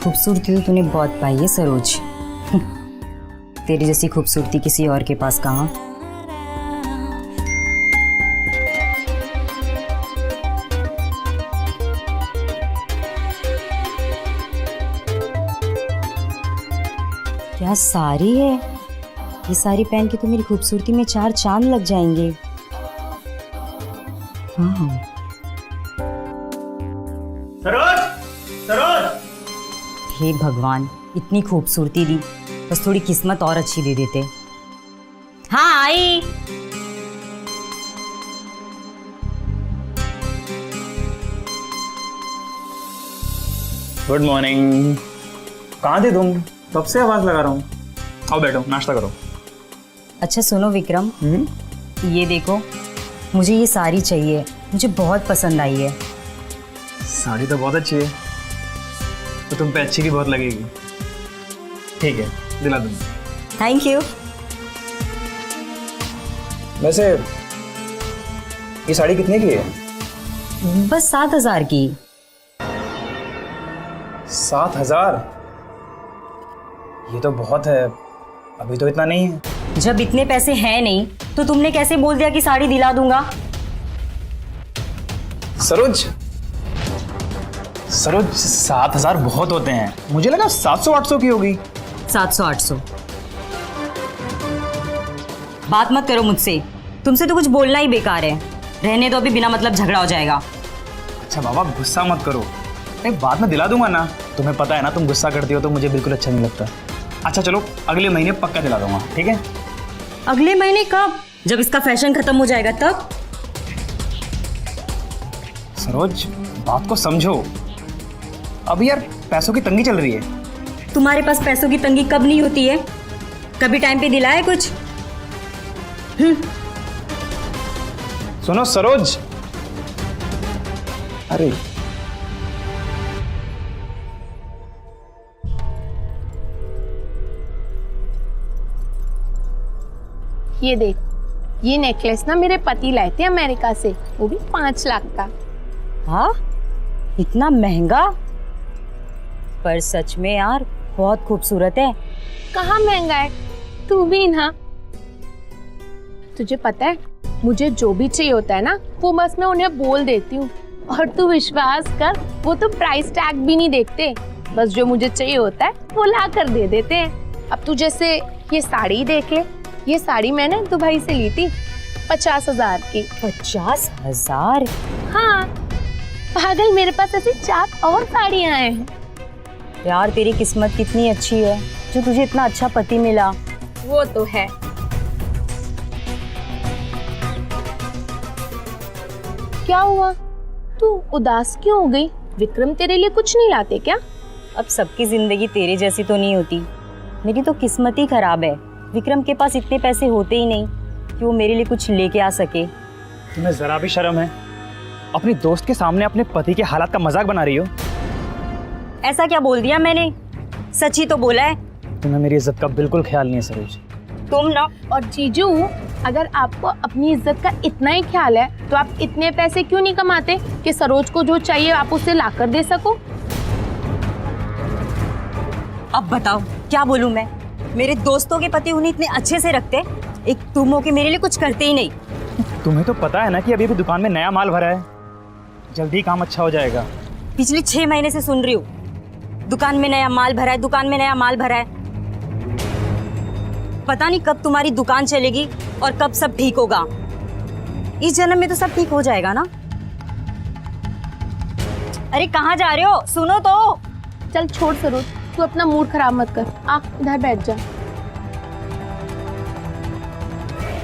खूबसूरती तो तूने बहुत पाई है सरोज। तेरी जैसी खूबसूरती किसी और के पास कहाँ। क्या साड़ी है, ये साड़ी पहन के तो मेरी खूबसूरती में 4 चांद लग जाएंगे। हाँ सरोज, सरोज। हे भगवान, इतनी खूबसूरती दी, बस थोड़ी किस्मत और अच्छी दे देते। हाँ आई। Good morning. कहाँ थे तुम? कब से आवाज लगा रहा हूँ। आओ बैठो, नाश्ता करो। अच्छा सुनो विक्रम, ये देखो, मुझे ये साड़ी चाहिए, मुझे बहुत पसंद आई है। साड़ी तो बहुत अच्छी है, तो तुम पे अच्छी भी बहुत लगेगी। ठीक है, दिला दूंगा। Thank you. वैसे ये साड़ी कितने की है? बस 7,000 की। 7,000? ये तो बहुत है, अभी तो इतना नहीं है। जब इतने पैसे हैं नहीं तो तुमने कैसे बोल दिया कि साड़ी दिला दूंगा? सरोज, सरोज 7,000 बहुत होते हैं, मुझे लगा 700-800 की होगी। 700-800 बात मत करो मुझसे, तुमसे तो कुछ बोलना ही बेकार है। रहने दो, अभी बिना मतलब झगड़ा हो जाएगा। अच्छा बाबा, गुस्सा मत करो, एक बाद में दिला दूंगा ना। तुम्हें पता है ना, तुम गुस्सा करती हो तो मुझे बिल्कुल अच्छा नहीं लगता। अच्छा चलो, अगले महीने पक्का दिला दूंगा, ठीक है? अगले महीने कब? जब इसका फैशन खत्म हो जाएगा तब। सरोज, बात को समझो, अभी यार पैसों की तंगी चल रही है। तुम्हारे पास पैसों की तंगी कब नहीं होती है? कभी टाइम पे दिलाए कुछ? सुनो सरोज, अरे ये देख, ये नेकलेस ना मेरे पति लाए थे अमेरिका से, वो भी 5 लाख का। हाँ, इतना महंगा? पर सच में यार बहुत खूबसूरत है। कहाँ महंगा है, तू भी ना। तुझे पता है, मुझे जो भी चाहिए होता है ना, वो बस मैं उन्हें बोल देती हूँ, और तू विश्वास कर, वो तो प्राइस टैग भी नहीं देखते, बस जो मुझे चाहिए होता है वो ला कर दे देते हैं। अब तू जैसे ये साड़ी देख ले, ये साड़ी मैंने दुबई से ली थी 50,000 की। 50,000? हाँ पागल, मेरे पास ऐसी 4 और साड़ियाँ हैं। यार तेरी किस्मत कितनी अच्छी है जो तुझे इतना अच्छा पति मिला। वो तो है। क्या हुआ, तू उदास क्यों हो गई? विक्रम तेरे लिए कुछ नहीं लाते क्या? अब सबकी जिंदगी तेरे जैसी तो नहीं होती, मेरी तो किस्मत ही खराब है। विक्रम के पास इतने पैसे होते ही नहीं कि वो मेरे लिए कुछ लेके आ सके। तुम्हें जरा भी शर्म है? अपनी दोस्त के सामने अपने पति के हालात का मजाक बना रही हो। ऐसा क्या बोल दिया मैंने? सच ही तो बोला है। तुम्हें मेरी इज्जत का बिल्कुल ख्याल नहीं है सरोज। तुम ना। और जीजू, अगर आपको अपनी इज्जत का इतना ही ख्याल है तो आप इतने पैसे क्यों नहीं कमाते कि सरोज को जो चाहिए आप उसे ला कर दे सको? अब बताओ क्या बोलूं मैं? मेरे दोस्तों के पति उन्हें इतने अच्छे से रखते, एक तुम हो के मेरे लिए कुछ करते ही नहीं। तुम्हें तो पता है ना कि अभी भी दुकान में नया माल भरा है, जल्दी काम अच्छा हो जाएगा। पिछले 6 महीने से सुन रही हूँ, दुकान में नया माल भरा है, दुकान में नया माल भरा है। पता नहीं कब तुम्हारी दुकान चलेगी और कब सब ठीक होगा। इस जन्म में तो सब ठीक हो जाएगा ना। अरे कहाँ जा रहे हो? सुनो तो। चल छोड़ सरोज, तू अपना मूड खराब मत कर, आ इधर बैठ जा।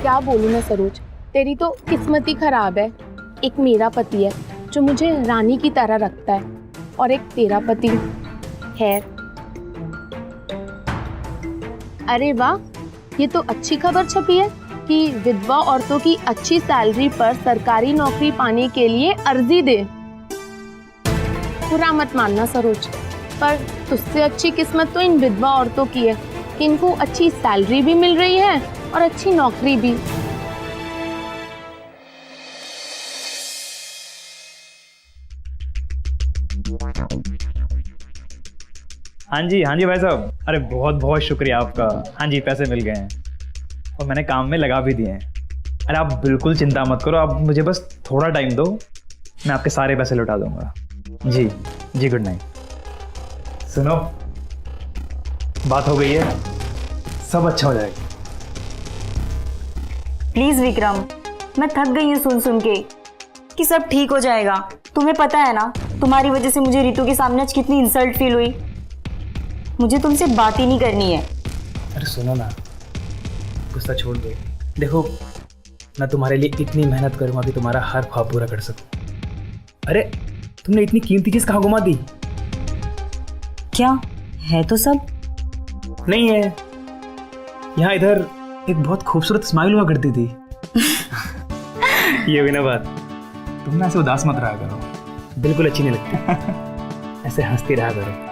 क्या बोलूं मैं सरोज, तेरी तो किस्मत ही खराब है। एक मेरा पति है जो मुझे रानी की तरह रखता है, और एक तेरा पति है। अरे वाह, ये तो अच्छी खबर छपी है कि विधवा औरतों की अच्छी सैलरी पर सरकारी नौकरी पाने के लिए अर्जी दे। बुरा मत मानना सरोज, पर तुझसे अच्छी किस्मत तो इन विधवा औरतों की है। इनको अच्छी सैलरी भी मिल रही है और अच्छी नौकरी भी। हाँ जी भाई साहब, अरे बहुत बहुत शुक्रिया आपका। हाँ जी, पैसे मिल गए हैं और मैंने काम में लगा भी दिए हैं। अरे आप बिल्कुल चिंता मत करो, आप मुझे बस थोड़ा टाइम दो, मैं आपके सारे पैसे लौटा दूंगा। जी गुड नाइट। सुनो, बात हो गई है, सब अच्छा हो जाएगा। प्लीज विक्रम, मैं थक गई हूँ सुन सुन के कि सब ठीक हो जाएगा। तुम्हें पता है ना, तुम्हारी वजह से मुझे रितु के सामने आज कितनी इंसल्ट फील हुई। मुझे तुमसे बात ही नहीं करनी है। अरे सुनो ना, गुस्सा छोड़ दो। देखो, मैं तुम्हारे लिए इतनी मेहनत करूंगा कि तुम्हारा हर ख्वाब पूरा कर सकूं। अरे तुमने इतनी कीमती चीज कहाँ घुमा दी? क्या है तो सब नहीं है, यहाँ इधर एक बहुत खूबसूरत स्माइल हुआ करती थी। ये हुई ना बात। तुम ना ऐसे उदास मत रहा करो, बिल्कुल अच्छी नहीं लगती। ऐसे हंसती रहा करो।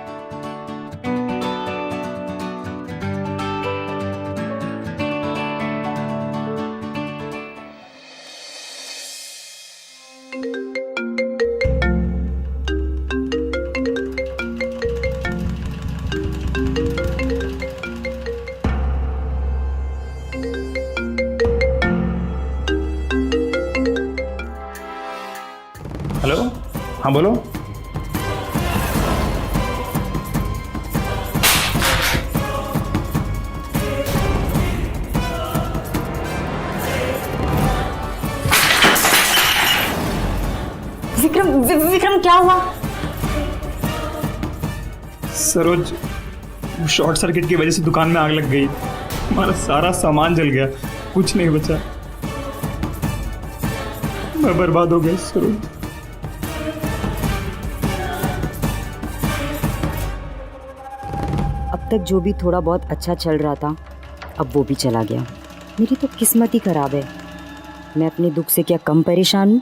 हेलो, हाँ बोलो। विक्रम क्या हुआ? सरोज, वो शॉर्ट सर्किट की वजह से दुकान में आग लग गई, हमारा सारा सामान जल गया, कुछ नहीं बचा, मैं बर्बाद हो गया सरोज। अब तक जो भी थोड़ा बहुत अच्छा चल रहा था, अब वो भी चला गया। मेरी तो किस्मत ही खराब है। मैं अपने दुख से क्या कम परेशान हूँ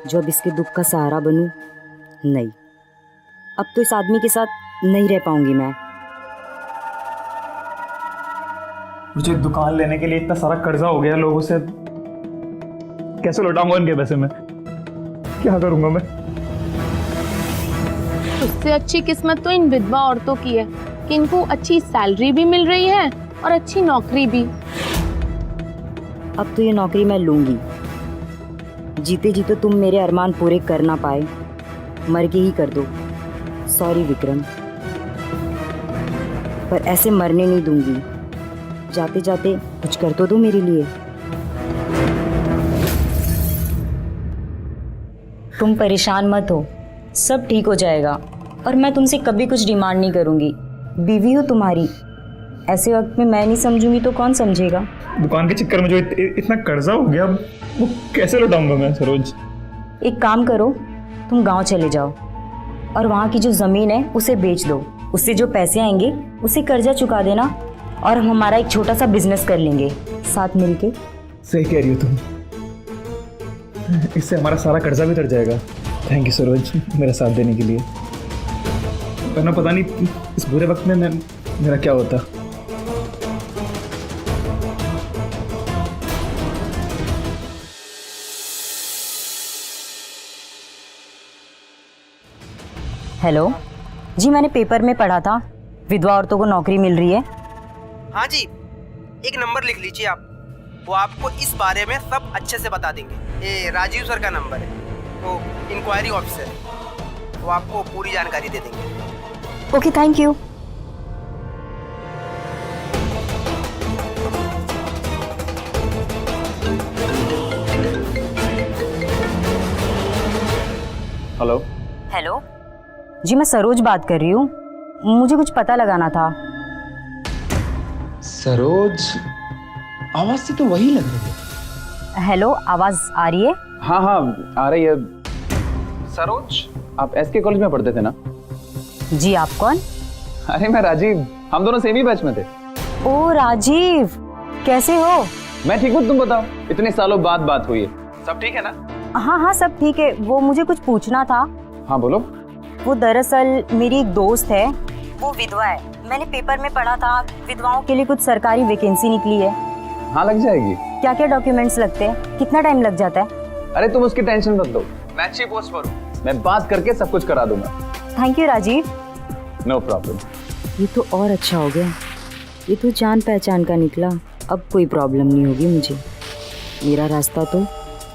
जो अब इसके दुख का सहारा बनूं? नहीं, अब तो इस आदमी के साथ नहीं रह पाऊंगी मैं। मुझे दुकान लेने के लिए इतना सारा कर्जा हो गया लोगों से, कैसे लौटाऊंगा इनके पैसे? मैं क्या करूंगा मैं? उससे अच्छी किस्मत तो इन विधवा औरतों की है कि इनको अच्छी सैलरी भी मिल रही है और अच्छी नौकरी भी। अब तो ये नौकरी मैं लूंगी। जीते जी तो तुम मेरे अरमान पूरे कर ना पाए, मर के ही कर दो। सॉरी विक्रम, पर ऐसे मरने नहीं दूंगी। जाते जाते कुछ कर तो दो मेरे लिए। तुम परेशान मत हो, सब ठीक हो जाएगा। और मैं तुमसे कभी कुछ डिमांड नहीं करूंगी। बीवी हो तुम्हारी, ऐसे वक्त में मैं नहीं समझूंगी तो कौन समझेगा? दुकान के चक्कर में जो इतना कर्जा हो गया, वो कैसे लौटाऊंगा मैं सरोज? एक काम करो, तुम गांव चले जाओ और वहाँ की जो ज़मीन है उसे बेच दो। उससे जो पैसे आएंगे उसे कर्जा चुका देना और हम हमारा एक छोटा सा बिजनेस कर लेंगे साथ मिलके। सही कह रही हो तुम, इससे हमारा सारा कर्जा भी उतर जाएगा। थैंक यू सरोज, मेरा साथ देने के लिए। वरना पता नहीं इस बुरे वक्त में मेरा क्या होता। हेलो जी, मैंने पेपर में पढ़ा था विधवा औरतों को नौकरी मिल रही है। हाँ जी, एक नंबर लिख लीजिए आप, वो आपको इस बारे में सब अच्छे से बता देंगे। ये राजीव सर का नंबर है, वो इंक्वायरी ऑफिसर है, वो आपको पूरी जानकारी दे देंगे। Okay, thank you. Hello hello जी, मैं सरोज बात कर रही हूँ। मुझे कुछ पता लगाना था। सरोज, आवाज से तो वही लग रही है। हेलो, आवाज आ रही है? हाँ हाँ आ रही है। सरोज, आप एसके कॉलेज में पढ़ते थे ना? जी, आप कौन? अरे मैं राजीव, हम दोनों सेम ही बैच में थे। ओ राजीव, कैसे हो? मैं ठीक हूँ, तुम बताओ, इतने सालों बाद बात हुई है, सब ठीक है ना? हाँ हाँ, सब ठीक है। वो मुझे कुछ पूछना था। हाँ बोलो। वो दरअसल मेरी एक दोस्त है, वो विधवा है। मैंने पेपर में पढ़ा था विधवाओं के लिए कुछ सरकारी वैकेंसी निकली है। हाँ लग जाएगी। क्या क्या डॉक्यूमेंट्स लगते हैं, कितना टाइम लग जाता है? अरे तुम उसकी टेंशन मत लो, मैं अच्छी पोस्ट पर हूँ, मैं बात करके सब कुछ करा दूंगा। Thank you Rajiv. No problem. ये तो और अच्छा हो गया, ये तो जान पहचान का निकला। अब कोई प्रॉब्लम नहीं होगी मुझे, मेरा रास्ता तो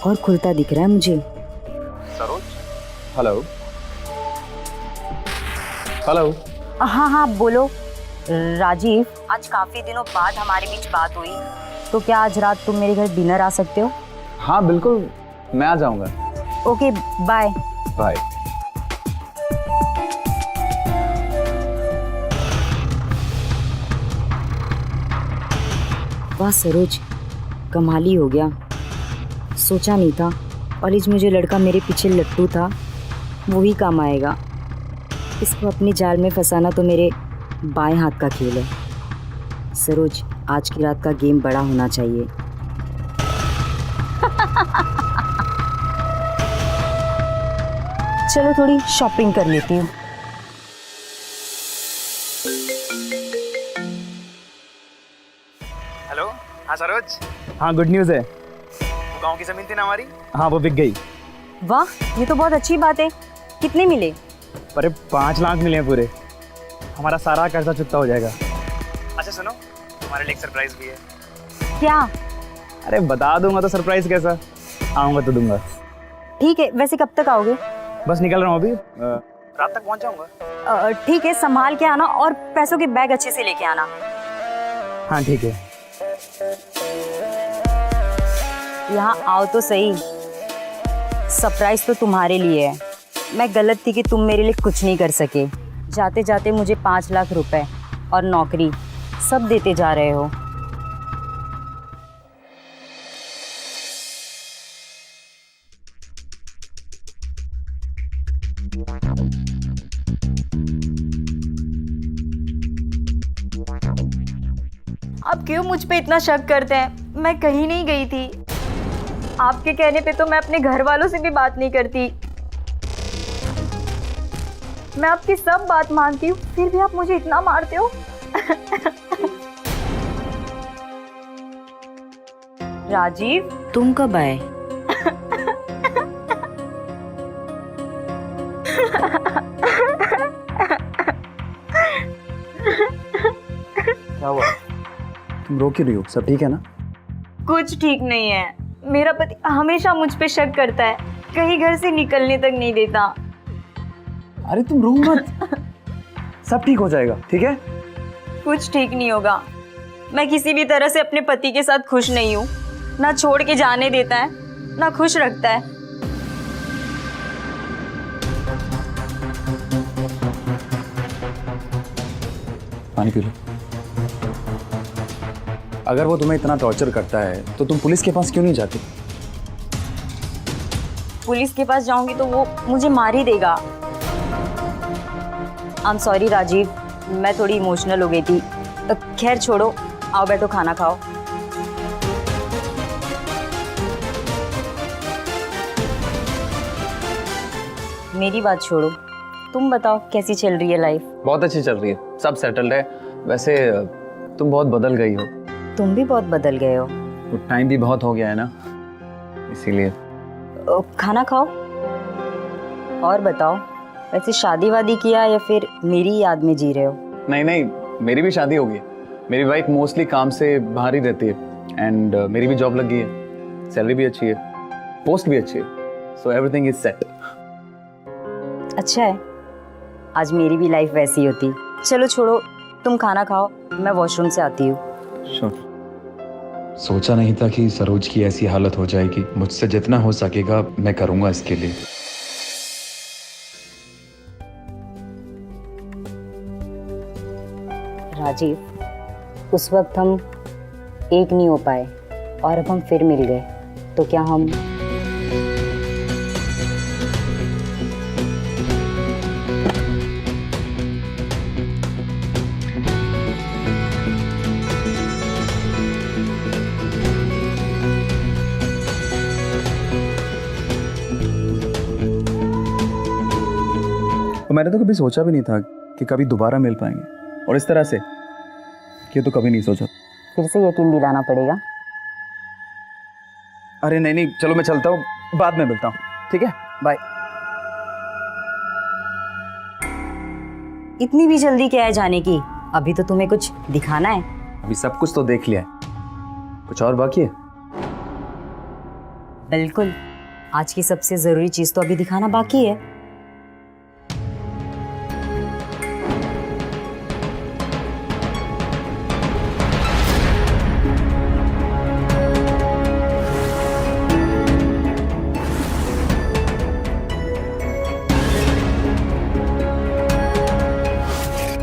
और खुलता दिख रहा है मुझे। Saroj, hello hello. हाँ हाँ बोलो। राजीव, आज काफ़ी दिनों बाद हमारे बीच बात हुई, तो क्या आज रात तुम मेरे घर डिनर आ सकते हो? हाँ बिल्कुल, मैं आ जाऊंगा। Okay bye. बाय। वाह सरोज, कमाल ही हो गया। सोचा नहीं था कॉलेज में जो लड़का मेरे पीछे लट्टू था वो ही काम आएगा। इसको अपनी जाल में फंसाना तो मेरे बाएं हाथ का खेल है। सरोज, आज की रात का गेम बड़ा होना चाहिए। चलो थोड़ी शॉपिंग कर लेती हूँ। हेलो। हाँ सरोज, हाँ गुड न्यूज़ है, वो गांव की ज़मीन थी ना हमारी, हाँ वो बिक गई। वाह, ये तो बहुत अच्छी बात है। कितने मिले? अरे 5 लाख मिले हैं पूरे, हमारा सारा कर्जा चुकता हो जाएगा। अच्छा सुनो, तुम्हारे लिए एक सरप्राइज भी है। क्या? अरे बता दूंगा तो सरप्राइज कैसा, आऊँगा तो दूंगा। ठीक है, वैसे कब तक आओगे? बस निकल रहा हूँ अभी, रात तक पहुँच जाऊँगा। ठीक है, संभाल के आना और पैसों के बैग अच्छे से लेके आना। हाँ ठीक है। यहाँ आओ तो सही, सरप्राइज तो तुम्हारे लिए है। मैं गलत थी कि तुम मेरे लिए कुछ नहीं कर सके। जाते जाते मुझे 5 लाख रुपए और नौकरी सब देते जा रहे हो। आप क्यों मुझ पे इतना शक करते हैं? मैं कहीं नहीं गई थी। आपके कहने पे तो मैं अपने घर वालों से भी बात नहीं करती। मैं आपकी सब बात मानती हूँ, फिर भी आप मुझे इतना मारते हो। राजीव, तुम कब आए? क्या हुआ? तुम रो क्यों रही हो? सब ठीक है ना? कुछ ठीक नहीं है। मेरा पति हमेशा मुझ पे शक करता है, कहीं घर से निकलने तक नहीं देता। अरे तुम रो मत, सब ठीक हो जाएगा, ठीक है? कुछ ठीक नहीं होगा। मैं किसी भी तरह से अपने पति के साथ खुश नहीं हूँ। ना छोड़ के जाने देता है, ना खुश रखता है। पानी पी लो। अगर वो तुम्हें इतना टॉर्चर करता है तो तुम पुलिस के पास क्यों नहीं जाती? पुलिस के पास जाऊंगी तो वो मुझे मार ही देगा। आई एम सॉरी राजीव, मैं थोड़ी इमोशनल हो गई थी। खैर छोड़ो, आओ बैठो खाना खाओ। मेरी बात छोड़ो, तुम बताओ कैसी चल रही है लाइफ? बहुत अच्छी चल रही है, सब सेटल्ड है। वैसे तुम बहुत बदल गई हो। तुम भी बहुत बदल गए हो। वो टाइम भी बहुत हो गया है ना, इसीलिए। खाना खाओ और बताओ, वैसे शादी वादी किया या फिर मेरी याद में जी रहे हो? नहीं नहीं, मेरी भी शादी हो गई है। मेरी वाइफ मोस्टली काम से बाहर ही रहती है एंड मेरी भी जॉब लग गई है। सैलरी भी अच्छी है, पोस्ट भी अच्छी है, सो एवरीथिंग इज सेट। अच्छा है, आज मेरी भी लाइफ वैसी होती। चलो छोड़ो, तुम खाना खाओ, मैं वॉशरूम से आती हूँ। श्योर। सोचा नहीं था कि सरोज की ऐसी हालत हो जाएगी। मुझसे जितना हो सकेगा मैं करूंगा इसके लिए। राजीव, उस वक्त हम एक नहीं हो पाए और अब हम फिर मिल गए, तो क्या हम मैंने तो कभी सोचा भी नहीं था कि कभी दोबारा मिल पाएंगे, और इस तरह से ये तो कभी नहीं सोचा। फिर से यकीन दिलाना पड़ेगा। अरे नहीं नहीं, चलो मैं चलता हूँ, बाद में मिलता हूँ, ठीक है? बाय। इतनी भी जल्दी क्या है जाने की? अभी तो तुम्हें कुछ दिखाना है। अभी सब कुछ तो देख लिया है, कुछ और बाकी है? बिल्कुल, आज की सबसे जरूरी चीज तो अभी दिखाना बाकी है।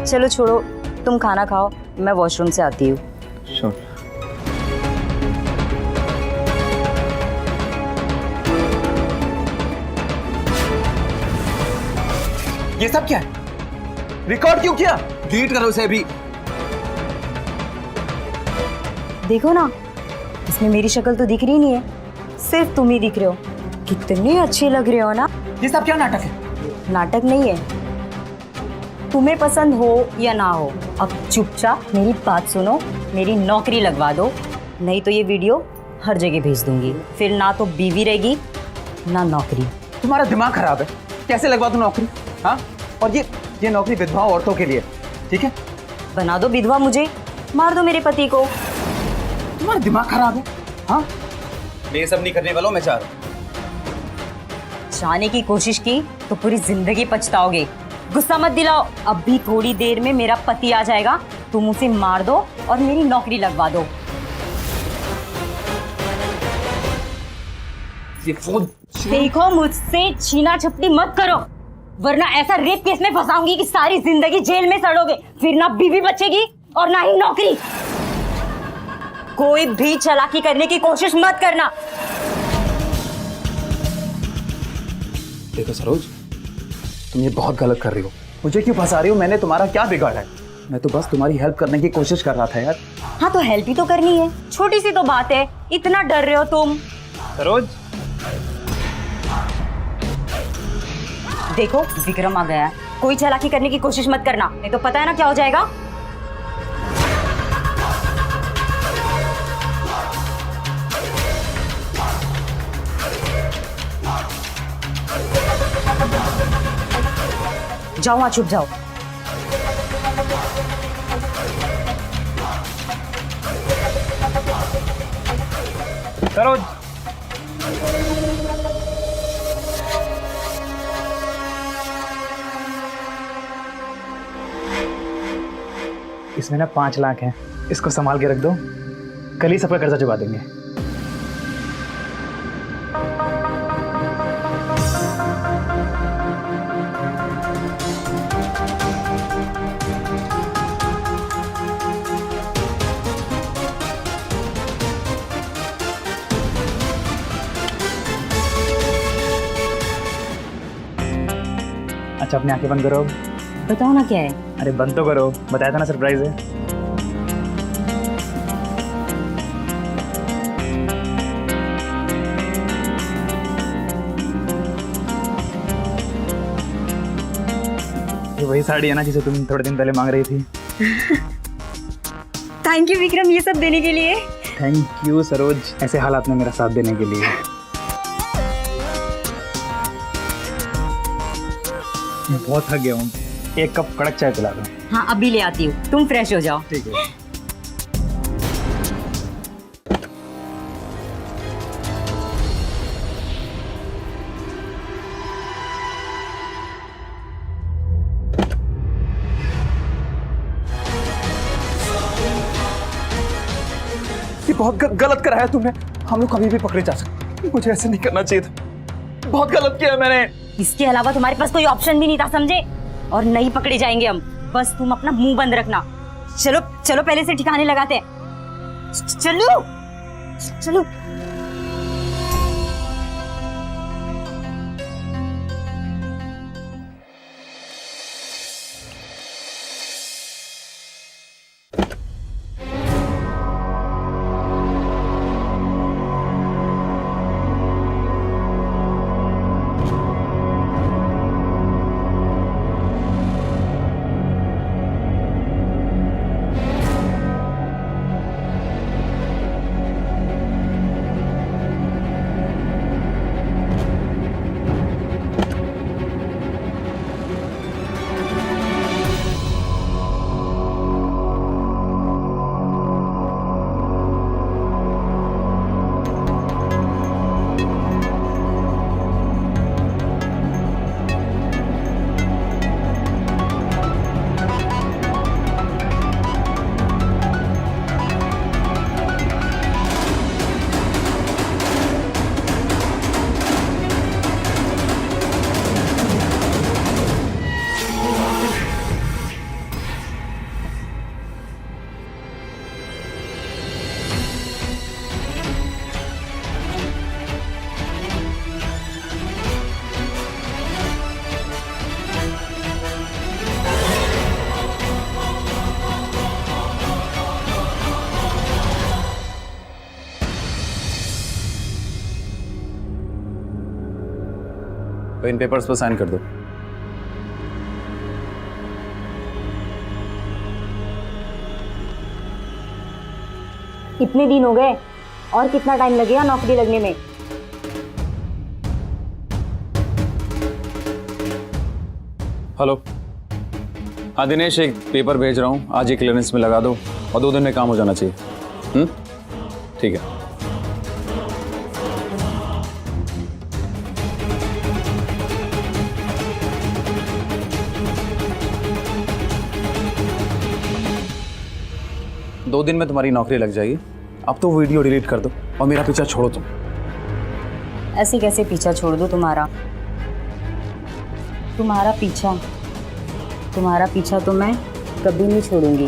चलो छोड़ो, तुम खाना खाओ, मैं वॉशरूम से आती हूँ। श्योर। ये सब क्या है? रिकॉर्ड क्यों किया? डिलीट करो इसे अभी। देखो ना, इसमें मेरी शक्ल तो दिख रही नहीं है, सिर्फ तुम ही दिख रहे हो। कितने अच्छे लग रहे हो ना। ये सब क्या नाटक है? नाटक नहीं है, तुम्हें पसंद हो या ना हो, अब चुपचाप मेरी बात सुनो, मेरी नौकरी लगवा दो, नहीं तो ये वीडियो हर जगह भेज दूंगी। फिर ना तो बीवी रहेगी ना नौकरी। तुम्हारा दिमाग खराब है, कैसे लगवा दूं नौकरी? हाँ, और ये नौकरी विधवा औरतों के लिए, ठीक है? बना दो विधवा मुझे, मार दो मेरे पति को। तुम्हारा दिमाग खराब है? हाँ, मैं ये सब नहीं करने वाला हूं, मैं चाह रहा हूं। जाने की कोशिश की तो पूरी जिंदगी पछताओगे। गुस्सा मत दिलाओ, अभी थोड़ी देर में मेरा पति आ जाएगा, तुम उसे मार दो और मेरी नौकरी लगवा दो। ये फोन देखो, मुझसे छीना झपटी मत करो, वरना ऐसा रेप केस में फंसाऊंगी कि सारी जिंदगी जेल में सड़ोगे। फिर ना बीवी बचेगी और ना ही नौकरी। कोई भी चालाकी करने की कोशिश मत करना। देखो सरोज, तुम ये बहुत गलत कर रही हो। मुझे क्यों फंसा रही हो? मैंने तुम्हारा क्या बिगाड़ा है? मैं तो बस तुम्हारी हेल्प करने की कोशिश कर रहा था यार। हाँ, तो हेल्प ही तो करनी है, छोटी सी तो बात है, इतना डर रहे हो तुम। सरोज, देखो विक्रम आ गया है, कोई चालाकी करने की कोशिश मत करना, नहीं तो पता है ना क्या हो जाएगा। जाओ वहां, छुप जाओ। सरोज, इसमें ना 5 लाख है, इसको संभाल के रख दो, कल ही सबका कर्जा चुका देंगे। अच्छा, अपनी आंखें बंद करो। बताओ ना क्या है। अरे बंद तो करो, बताया था ना सरप्राइज है। ये वही साड़ी है ना जिसे तुम थोड़े दिन पहले मांग रही थी? थैंक यू विक्रम, ये सब देने के लिए। थैंक यू सरोज, ऐसे हालात में मेरा साथ देने के लिए। मैं बहुत थक गया हूँ, एक कप कड़क चाय पिला दो। हाँ, अभी ले आती हूँ, तुम फ्रेश हो जाओ। ठीक है। ये बहुत गलत कराया तुमने। हम लोग कभी भी पकड़े जा सकते, मुझे ऐसे नहीं करना चाहिए था। बहुत गलत किया मैंने। इसके अलावा तुम्हारे पास कोई ऑप्शन भी नहीं था, समझे? और नहीं पकड़े जाएंगे हम, बस तुम अपना मुंह बंद रखना। चलो चलो, पहले से ठिकाने लगाते हैं। चलो चलो। तो इन पेपर्स पर साइन कर दो। इतने दिन हो गए, और कितना टाइम लगेगा नौकरी लगने में? हेलो, हाँ दिनेश, एक पेपर भेज रहा हूँ, आज ही क्लियरेंस में लगा दो और 2 दिन में काम हो जाना चाहिए। ठीक है। दो दिन में तुम्हारी नौकरी लग जाएगी। अब तो वीडियो डिलीट कर दो और मेरा पीछा छोड़ो तुम। ऐसे कैसे पीछा छोड़ दूं तुम्हारा? तुम्हारा पीछा तो मैं कभी नहीं छोड़ूंगी।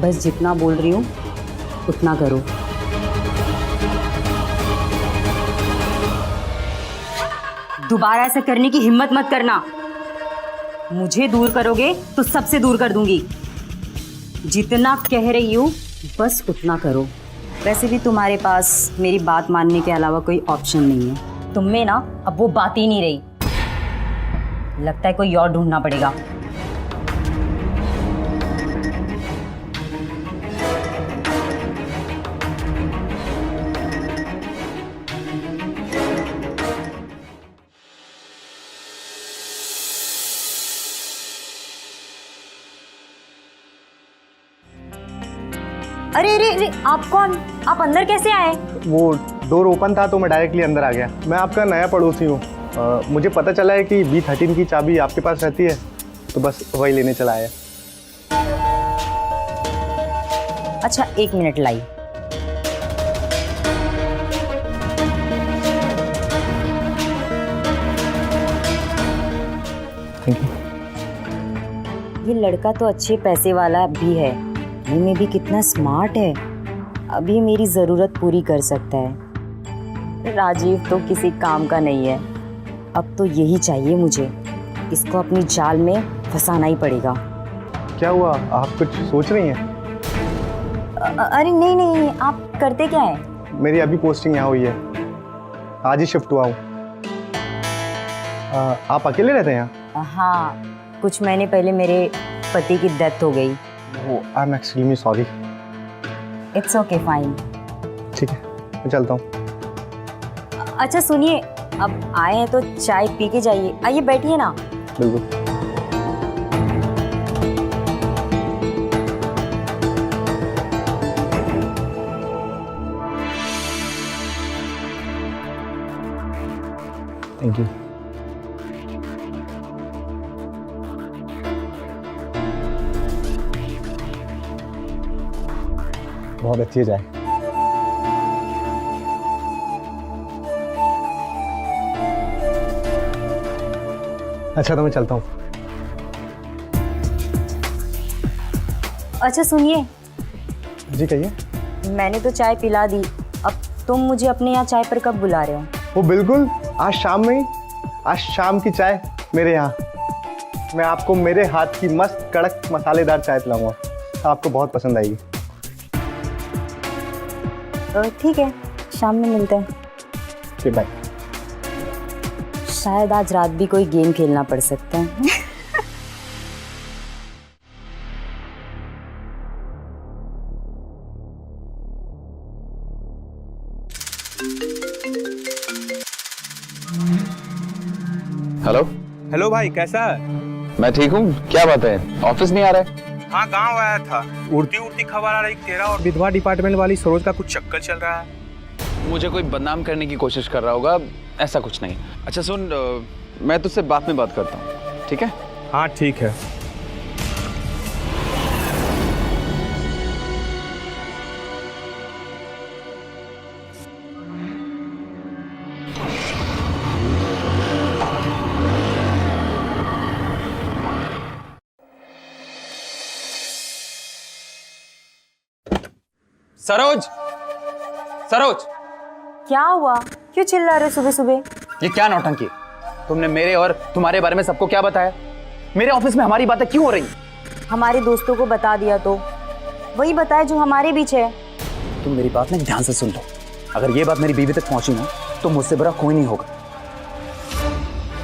बस जितना बोल रही हूँ उतना करो। दोबारा ऐसा करने की हिम्मत मत करना। मुझे दूर करोगे तो सबसे दूर कर दूंगी। जितना कह रही हूँ बस उतना करो। वैसे भी तुम्हारे पास मेरी बात मानने के अलावा कोई ऑप्शन नहीं है। तुम में ना अब वो बात ही नहीं रही। लगता है कोई और ढूंढना पड़ेगा। अरे अरे अरे, आप कौन? आप अंदर कैसे आए? वो डोर ओपन था तो मैं डायरेक्टली अंदर आ गया। मैं आपका नया पड़ोसी हूँ। मुझे पता चला है कि B13 की चाबी आपके पास रहती है, तो बस वही लेने चला आया। अच्छा, 1 मिनट लाई। Thank you. ये लड़का तो अच्छे पैसे वाला भी है, ये में भी कितना स्मार्ट है। अभी मेरी ज़रूरत पूरी कर सकता है। राजीव तो किसी काम का नहीं है। अब तो यही चाहिए मुझे। इसको अपनी जाल में फंसाना ही पड़ेगा। क्या हुआ, आप कुछ सोच रही हैं? अरे नहीं नहीं, आप करते क्या हैं? मेरी अभी पोस्टिंग यहाँ हुई है, आज ही शिफ्ट हुआ हूँ। आप अकेले रहते हैं यहाँ? हाँ, कुछ महीने पहले मेरे पति की डेथ हो गई। वो I am extremely sorry. It's okay, fine. ठीक है, मैं चलता हूँ। अच्छा सुनिए, अब आए हैं तो चाय पी के जाइए। आइए बैठिए ना। बिल्कुल। Thank you. बहुत अच्छी है चाय। अच्छा तो मैं चलता हूँ। अच्छा सुनिए, जी कहिए। मैंने तो चाय पिला दी, अब तुम मुझे अपने यहाँ चाय पर कब बुला रहे हो? वो बिल्कुल, आज शाम में ही। आज शाम की चाय मेरे यहाँ। मैं आपको मेरे हाथ की मस्त कड़क मसालेदार चाय पिलाऊंगा, आपको बहुत पसंद आएगी। ठीक है, शाम में मिलते हैं। Okay bye. शायद आज रात भी कोई गेम खेलना पड़ सकता है। हेलो। हेलो भाई, कैसा है? मैं ठीक हूँ, क्या बात है, ऑफिस नहीं आ रहा है? हाँ, गांव आया था। उड़ती उड़ती खबर आ रही, तेरा और विधवा डिपार्टमेंट वाली सरोज का कुछ चक्कर चल रहा है। मुझे कोई बदनाम करने की कोशिश कर रहा होगा, ऐसा कुछ नहीं। अच्छा सुन, मैं तुझसे बाद में बात करता हूँ, ठीक है? हाँ ठीक है। सरोज, सरोज, क्या हुआ? क्यों चिल्ला रहे सुबह सुबह? ये क्या नौटंकी? तुमने मेरे और तुम्हारे बारे में सबको क्या बताया? मेरे ऑफिस में हमारी बातें क्यों हो रही? हमारे दोस्तों को बता दिया तो वही बताए जो हमारे बीच है। तुम मेरी बात ना ध्यान से सुन लो। अगर ये बात मेरी बीवी तक पहुंची ना तो मुझसे बुरा कोई नहीं होगा।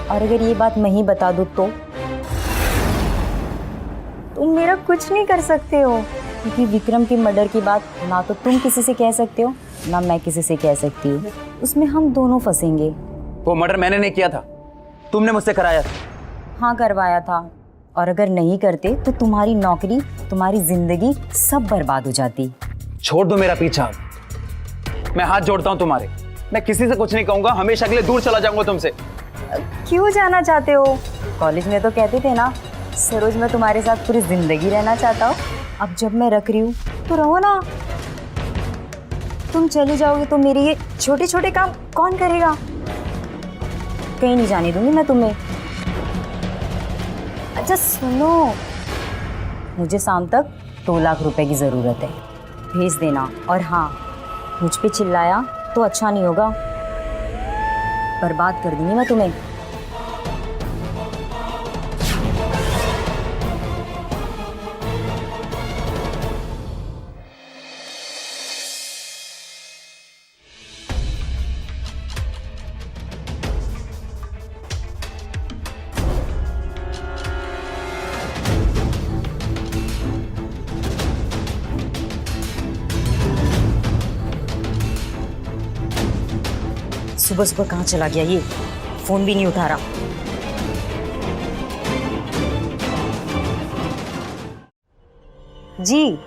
और अगर ये बात मैं ही बता दूँ तो तुम मेरा कुछ नहीं कर सकते हो। क्योंकि विक्रम के मर्डर की बात ना तो तुम किसी से कह सकते हो ना मैं किसी से कह सकती हूँ। उसमें हम दोनों फंसेंगे। वो मर्डर मैंने नहीं किया था, तुमने मुझसे कराया था। हाँ करवाया था, और अगर नहीं करते तो तुम्हारी नौकरी, तुम्हारी जिंदगी सब बर्बाद हो जाती। छोड़ दो मेरा पीछा, मैं हाथ जोड़ता हूँ तुम्हारे। मैं किसी से कुछ नहीं कहूंगा, हमेशा के लिए दूर चला जाऊंगा तुमसे। क्यों जाना चाहते हो? कॉलेज में तो कहते थे ना सरोज मैं तुम्हारे साथ पूरी जिंदगी रहना चाहता हूँ। अब जब मैं रख रही हूँ तो रहो ना। तुम चली जाओगे तो मेरे ये छोटे छोटे काम कौन करेगा? कहीं नहीं जाने दूंगी मैं तुम्हें। अच्छा सुनो, मुझे शाम तक 2 लाख रुपए की ज़रूरत है, भेज देना। और हाँ, मुझ पे चिल्लाया तो अच्छा नहीं होगा, बर्बाद कर दूंगी मैं तुम्हें। सुबह सुबह कहाँ चला गया ये? फोन भी नहीं उठा रहा। जी,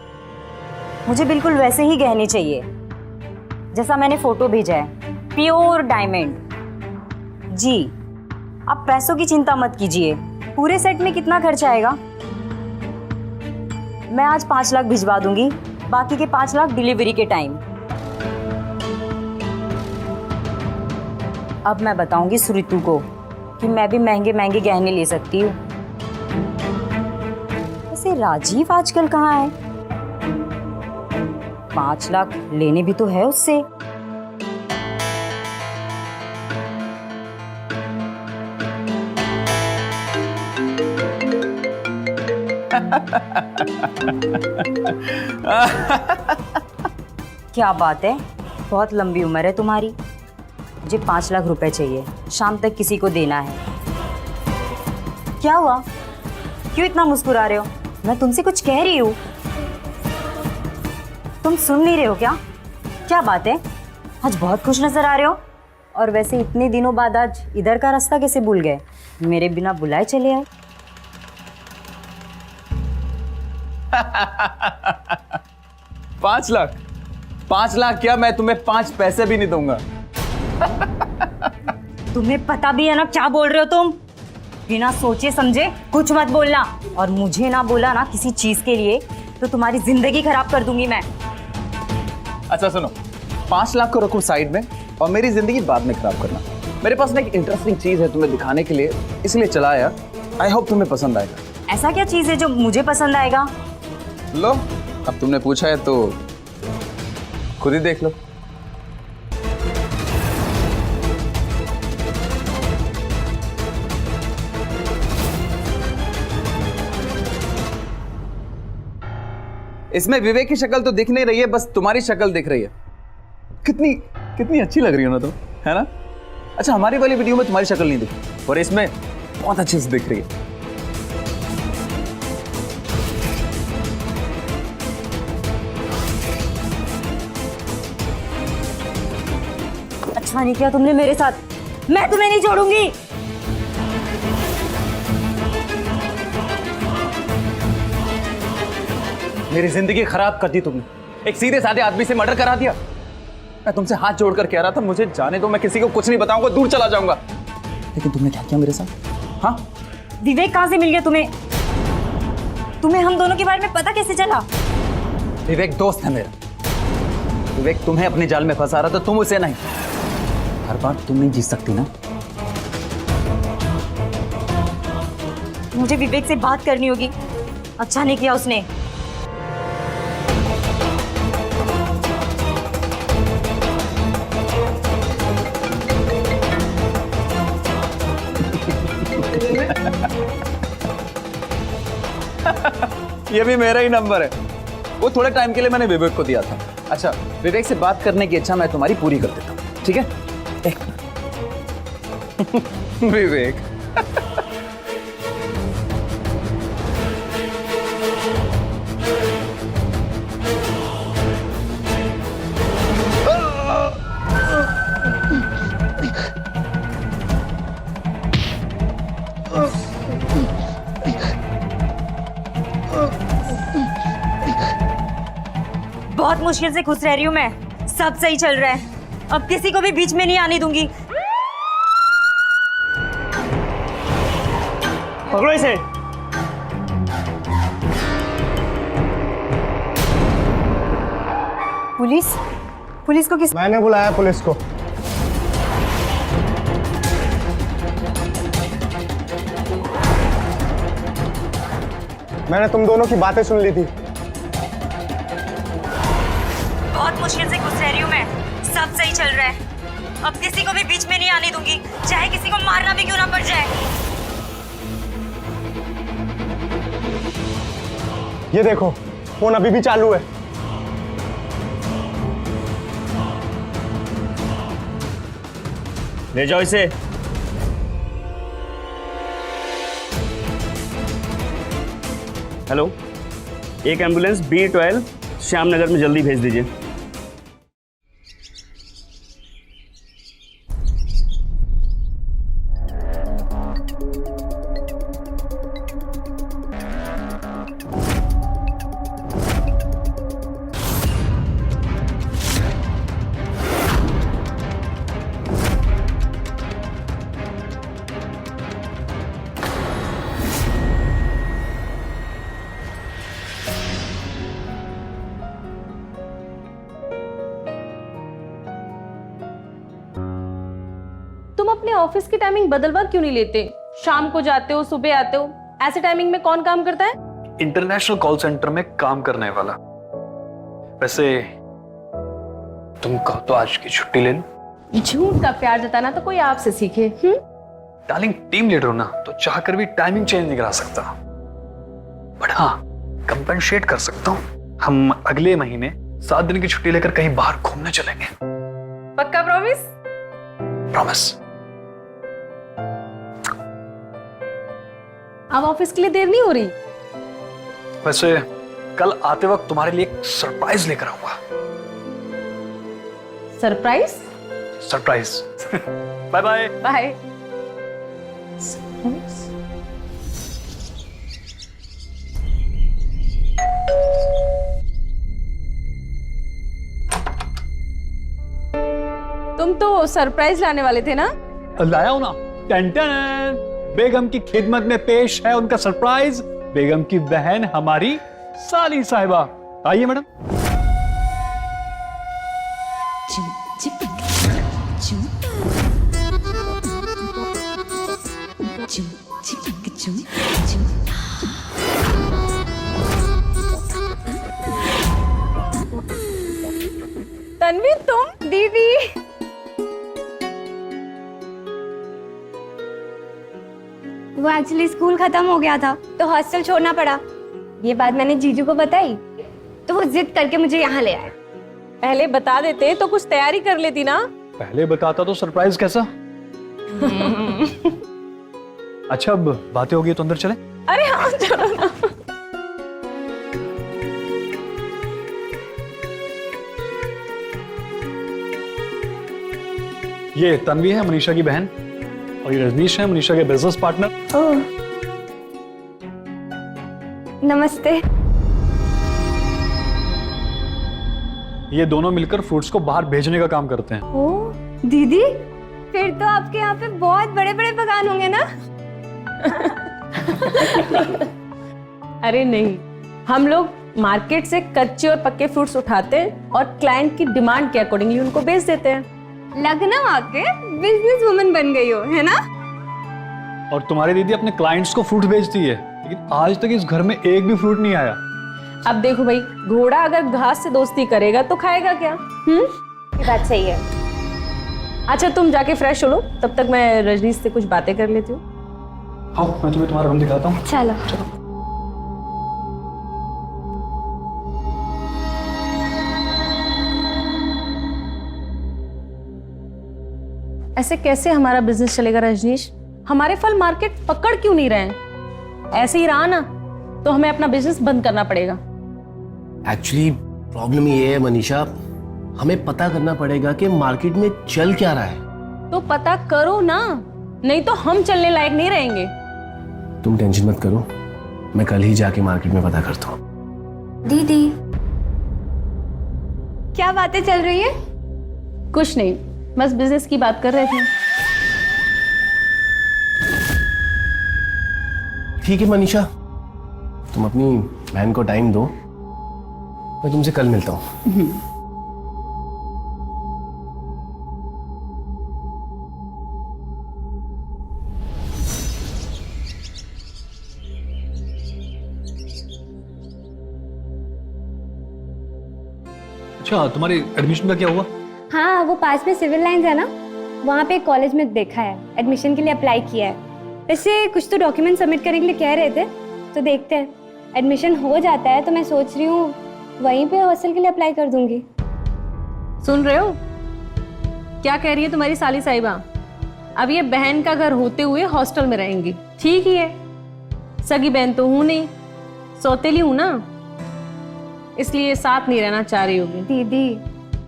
मुझे बिल्कुल वैसे ही गहने चाहिए जैसा मैंने फोटो भेजा है, प्योर डायमंड। जी, आप पैसों की चिंता मत कीजिए। पूरे सेट में कितना खर्चा आएगा? मैं आज 5 लाख भिजवा दूंगी, बाकी के 5 लाख डिलीवरी के टाइम। अब मैं बताऊंगी सुरितु को कि मैं भी महंगे महंगे गहने ले सकती हूँ। वैसे राजीव आजकल कहाँ है? 5 लाख लेने भी तो है उससे। क्या बात है, बहुत लंबी उम्र है तुम्हारी। मुझे 5 लाख रुपए चाहिए, शाम तक किसी को देना है। क्या हुआ, क्यों इतना मुस्कुरा रहे हो? मैं तुमसे कुछ कह रही हूँ, तुम सुन नहीं रहे हो क्या? क्या बात है, आज बहुत खुश नजर आ रहे हो। और वैसे इतने दिनों बाद आज इधर का रास्ता कैसे भूल गए? मेरे बिना बुलाए चले आए। 5 लाख? 5 लाख क्या, मैं तुम्हें 5 पैसे भी नहीं दूंगा। तुम्हें पता भी है ना क्या बोल रहे हो तुम? बिना सोचे समझे कुछ मत बोलना, और मुझे ना बोला ना किसी चीज के लिए तो तुम्हारी जिंदगी खराब कर दूंगी मैं। अच्छा सुनो, 5 लाख को रखो साइड में और मेरी जिंदगी बाद में खराब करना। मेरे पास ना एक इंटरेस्टिंग चीज है तुम्हें दिखाने के लिए, इसलिए चला आया। आई होप तुम्हें पसंद आएगा। ऐसा क्या चीज है जो मुझे पसंद आएगा? लो, अब तुमने पूछा है तो खुद ही देख लो। इसमें विवेक की शक्ल तो दिख नहीं रही है, बस तुम्हारी शक्ल दिख रही है। कितनी कितनी अच्छी लग रही हो ना तुम, है ना? अच्छा, हमारी वाली वीडियो में तुम्हारी शक्ल नहीं दिखी और इसमें बहुत अच्छी से दिख रही है। अच्छा नहीं किया तुमने मेरे साथ, मैं तुम्हें नहीं छोड़ूंगी। मेरी जिंदगी खराब कर दी तुमने, एक सीधे साधे आदमी से मर्डर करा दिया। मैं तुमसे हाथ जोड़कर कह रहा था मुझे जाने दो, मैं किसी को कुछ नहीं बताऊंगा, दूर चला जाऊंगा। लेकिन तुमने क्या किया मेरे साथ? हाँ, विवेक कहाँ से मिल गया तुम्हें? तुम्हें हम दोनों के बारे में पता कैसे चला? विवेक दोस्त है मेरा। विवेक तुम्हें अपने जाल में फंसा रहा था, तुम उसे नहीं। हर बार तुम नहीं जीत सकती ना। मुझे विवेक से बात करनी होगी। अच्छा नहीं किया उसने। ये भी मेरा ही नंबर है, वो थोड़े टाइम के लिए मैंने विवेक को दिया था। अच्छा, विवेक से बात करने की इच्छा मैं तुम्हारी पूरी कर देता हूँ, ठीक है? एक मिनट। विवेक। बहुत मुश्किल से खुश रह रही हूँ मैं, सब सही चल रहा है, अब किसी को भी बीच में नहीं आने दूंगी। पकड़ो इसे। पुलिस? पुलिस को किस? मैंने बुलाया पुलिस को। मैंने तुम दोनों की बातें सुन ली थी। बहुत मुश्किल से खुश रह रही हूँ मैं, सब सही चल रहा है, अब किसी को भी बीच में नहीं आने दूंगी, चाहे किसी को मारना भी क्यों ना पड़ जाए। ये देखो, फोन अभी भी चालू है। ले जाओ इसे। हेलो, एक एम्बुलेंस B12 श्यामनगर में जल्दी भेज दीजिए। तुम अपने ऑफिस की टाइमिंग बदलवा क्यों नहीं लेते? शाम को जाते हो, सुबह आते हो, ऐसे टाइमिंग में कौन काम करता है? इंटरनेशनल कॉल सेंटर में काम करने वाला। वैसे तुम कहो तो आज की छुट्टी ले लो। झूठ का प्यार जताना तो कोई आपसे सीखे। डार्लिंग, टीम लीडर हो ना, तो चाहकर भी टाइमिंग चेंज नहीं करा सकता, बट हाँ कंपेंसेट कर सकता हूँ। हम अगले महीने 7 दिन की छुट्टी लेकर कहीं बाहर घूमने चलेंगे। पक्का प्रॉमिस? प्रॉमिस। अब ऑफिस के लिए देर नहीं हो रही? वैसे कल आते वक्त तुम्हारे लिए एक सरप्राइज लेकर आऊंगा। Surprise? Surprise. Bye bye. Bye. तुम तो सरप्राइज लाने वाले थे ना? लाया हूं ना। Ton ton. बेगम की खिदमत में पेश है उनका सरप्राइज, बेगम की बहन हमारी साली साहिबा। आइए मैडम। तन्वी, तुम? दीदी वो एक्चुअली स्कूल खत्म हो गया था तो हॉस्टल छोड़ना पड़ा। ये बात मैंने जीजू को बताई तो वो जिद करके मुझे यहाँ ले आए। पहले बता देते तो कुछ तैयारी कर लेती ना। पहले बताता तो सरप्राइज कैसा। अच्छा, अब बातें होगी तो अंदर चले। अरे हाँ चलो ना। ये तन्वी है मनीषा की बहन, और ये रजनीश है मनीषा के बिजनेस पार्टनर। ओह, नमस्ते। ये दोनों मिलकर फ्रूट्स को बाहर भेजने का काम करते हैं। ओह दीदी, फिर तो आपके यहाँ पे बहुत बड़े बड़े बगान होंगे ना? अरे नहीं, हम लोग मार्केट से कच्चे और पक्के फ्रूट्स उठाते हैं और क्लाइंट की डिमांड के अकॉर्डिंगली उनको बेच देते हैं। लखनऊ आके बिजनेस वुमन बन गई हो, है ना? और तुम्हारी दीदी अपने क्लाइंट्स को फ्रूट बेचती है, लेकिन आज तक इस घर में एक भी फ्रूट नहीं आया। अब देखो भाई, घोड़ा अगर घास से दोस्ती करेगा तो खाएगा क्या? ये बात सही है। अच्छा तुम जाके फ्रेश हो लो, तब तक मैं रजनीश से कुछ बातें कर लेती हूँ। हाँ, मैं तुम्हें तुम्हारा रूम दिखाता हूँ। चलो। ऐसे कैसे हमारा बिजनेस चलेगा रजनीश? हमारे फल मार्केट पकड़ क्यों नहीं रहे हैं? ऐसे ही रहा ना तो हमें अपना बिजनेस बंद करना पड़ेगा। एक्चुअली प्रॉब्लम ये है मनीषा, हमें पता करना पड़ेगा कि मार्केट में चल क्या रहा है। तो पता करो ना, नहीं तो हम चलने लायक नहीं रहेंगे। तुम टेंशन मत करो, मैं कल ही जाके मार्केट में पता करता हूँ। दीदी क्या बातें चल रही है? कुछ नहीं, बस बिजनेस की बात कर रहे थे। ठीक है मनीषा, तुम अपनी बहन को टाइम दो, मैं तुमसे कल मिलता हूँ। अच्छा, तुम्हारी एडमिशन का क्या हुआ? हाँ, वो पास में सिविल लाइंस है ना, वहाँ पे कॉलेज में देखा है, एडमिशन के लिए अप्लाई किया है। वैसे कुछ तो डॉक्यूमेंट सबमिट करने के लिए कह रहे थे, तो देखते हैं। एडमिशन हो जाता है तो मैं सोच रही हूँ वहीं पे हॉस्टल के लिए अप्लाई कर दूंगी। सुन रहे हो क्या कह रही है तुम्हारी साली साहिबा? अब ये बहन का घर होते हुए हॉस्टल में रहेंगी। ठीक ही है, सगी बहन तो हूं नहीं, सौतेली हूं ना, इसलिए साथ नहीं रहना चाह रही होगी। दीदी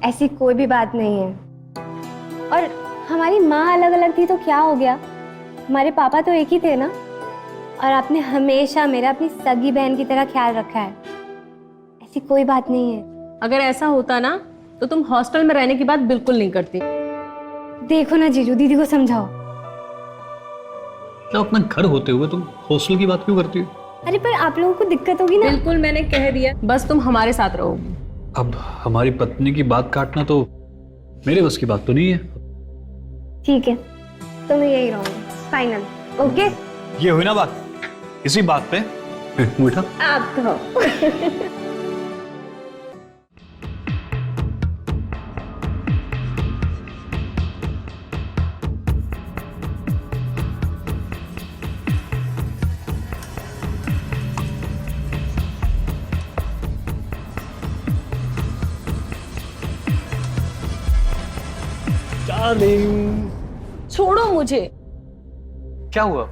ऐसी कोई भी बात नहीं है, और हमारी माँ अलग अलग थी तो क्या हो गया, हमारे पापा तो एक ही थे ना। और आपने हमेशा मेरा अपनी सगी बहन की तरह ख्याल रखा है, ऐसी कोई बात नहीं है। अगर ऐसा होता ना तो तुम हॉस्टल में रहने की बात बिल्कुल नहीं करती। देखो ना जीजू, दीदी को समझाओ। क्या अपना घर होते हुए तुम हॉस्टल की बात क्यों करती हो? अरे पर आप लोगों को दिक्कत होगी ना। बिल्कुल, मैंने कह दिया, बस तुम हमारे साथ रहो। अब हमारी पत्नी की बात काटना तो मेरे बस की बात तो नहीं है। ठीक है, तो मैं यही रहूंगी, फाइनल। ओके, ये हुई ना बात, इसी बात पे मीठा आप कहो। छोड़ो मुझे। क्या हुआ?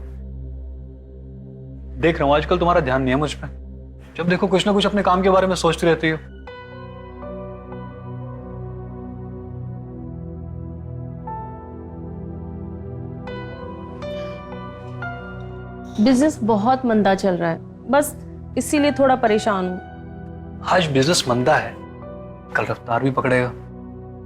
देख रहा हूं आजकल तुम्हारा ध्यान नहीं है मुझ पे। जब देखो कुछ ना कुछ अपने काम के बारे में सोचती रहती हो। बिजनेस बहुत मंदा चल रहा है, बस इसीलिए थोड़ा परेशान हूँ। आज बिजनेस मंदा है, कल रफ्तार भी पकड़ेगा,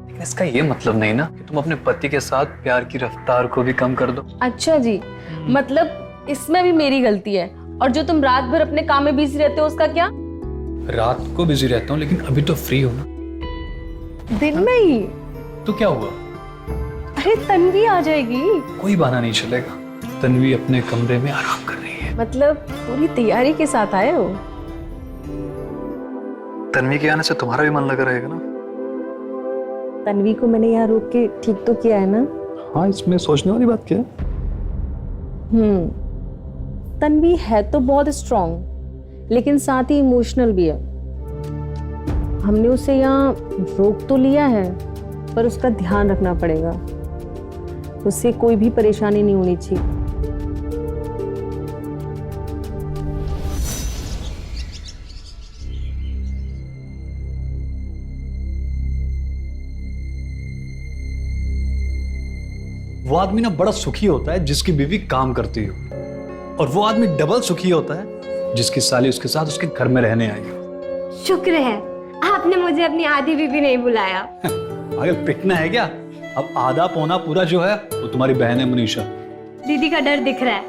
लेकिन इसका ये मतलब नहीं ना कि तुम अपने पति के साथ प्यार की रफ्तार को भी कम कर दो। अच्छा जी, मतलब इसमें भी मेरी गलती है। और जो तुम रात भर अपने काम में बिजी रहते हो उसका क्या? रात को बिजी रहता हूँ, लेकिन अभी तो फ्री हो ना। दिन में ही तो क्या हुआ? अरे तन्वी आ जाएगी। कोई बहाना नहीं चलेगा, तन्वी अपने कमरे में आराम कर रही है। मतलब पूरी तैयारी के साथ आए हो? तन्वी के आने से तुम्हारा भी मन लगा रहेगा ना। तन्वी को मैंने यहाँ रोक के ठीक तो किया है ना? हाँ, इसमें सोचने वाली बात क्या है? तन्वी है तो बहुत स्ट्रॉन्ग, लेकिन साथ ही इमोशनल भी है। हमने उसे यहाँ रोक तो लिया है, पर उसका ध्यान रखना पड़ेगा, उससे कोई भी परेशानी नहीं होनी चाहिए। वो आदमी ना बड़ा सुखी होता है जिसकी बीवी काम करती हो, और वो आदमी डबल सुखी होता है जिसकी साली उसके साथ उसके घर में रहने आई हो। शुक्र है आपने मुझे अपनी आधी बीवी नहीं बुलाया। पागल पिटना है क्या? अब आधा पौना पूरा जो है वो तुम्हारी बहन है मनीषा। दीदी का डर दिख रहा है।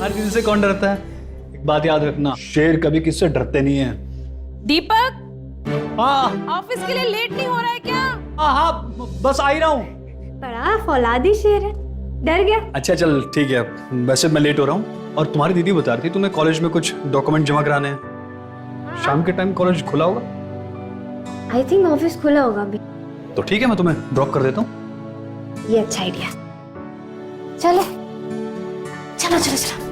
हर किसी से कौन डरता है? एक बात याद रखना, शेर कभी किससे डरते नहीं है। दीपक, हाँ ऑफिस के लिए लेट नहीं हो रहा है क्या? हाँ, बस आ ही रहा हूँ। बड़ा फौलादी शेर है, डर गया। अच्छा चल ठीक है, वैसे मैं लेट हो रहा हूँ। और तुम्हारी दीदी बता रही थी तुम्हें कॉलेज में कुछ डॉक्यूमेंट जमा कराने हैं। शाम के टाइम कॉलेज खुला होगा? आई थिंक ऑफिस खुला होगा अभी। तो ठीक है, मैं तुम्हें ड्रॉप कर देता हूँ। ये अच्छा आइडिया। चलो चलो चलो चलो।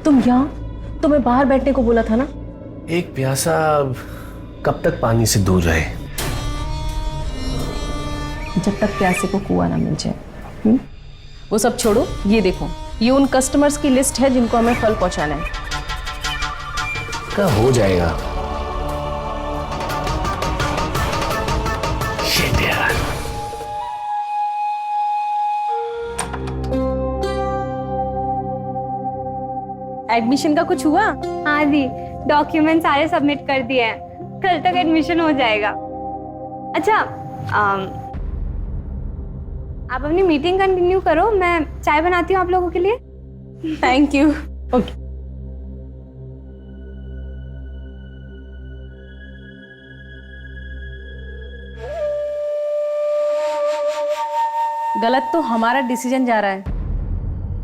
तुम यहाँ, तुम्हें बाहर बैठने को बोला था ना। एक प्यासा कब तक पानी से दूर रहे? जब तक प्यासे को कुआं ना मिल जाए। वो सब छोड़ो, ये देखो, ये उन कस्टमर्स की लिस्ट है जिनको हमें फल पहुंचाना है। का हो जाएगा। Shit यार। एडमिशन का कुछ हुआ? हाँ दी, डॉक्यूमेंट सारे सबमिट कर दिए हैं, कल तक एडमिशन हो जाएगा। अच्छा, आप अपनी मीटिंग कंटिन्यू करो, मैं चाय बनाती हूँ आप लोगों के लिए। Thank you. ओके। गलत तो हमारा डिसीजन जा रहा है।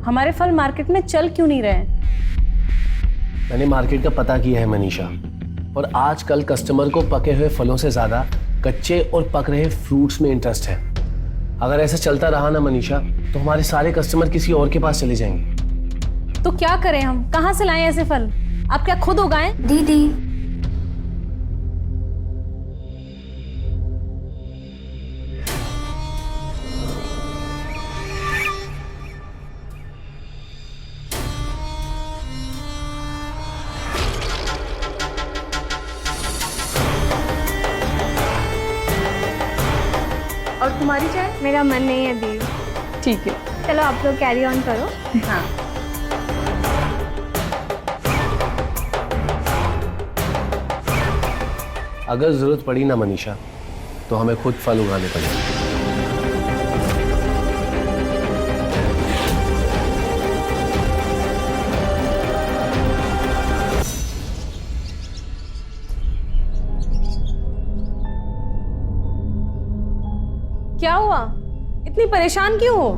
हमारे फल मार्केट में चल क्यों नहीं रहे हैं? मैंने मार्केट का पता किया है मनीषा, और आजकल कस्टमर को पके हुए फलों से ज्यादा कच्चे और पक रहे फ्रूट्स में इंटरेस्ट है। अगर ऐसा चलता रहा ना मनीषा, तो हमारे सारे कस्टमर किसी और के पास चले जाएंगे। तो क्या करें हम? कहाँ से लाएं ऐसे फल? आप क्या खुद उगाएं? दीदी, और तुम्हारी चाय? मेरा मन नहीं है दी। ठीक है, चलो आप लोग कैरी ऑन करो। हाँ। अगर जरूरत पड़ी ना मनीषा, तो हमें खुद फल उगाने पड़ेंगे। क्या हुआ? इतनी परेशान क्यों हो?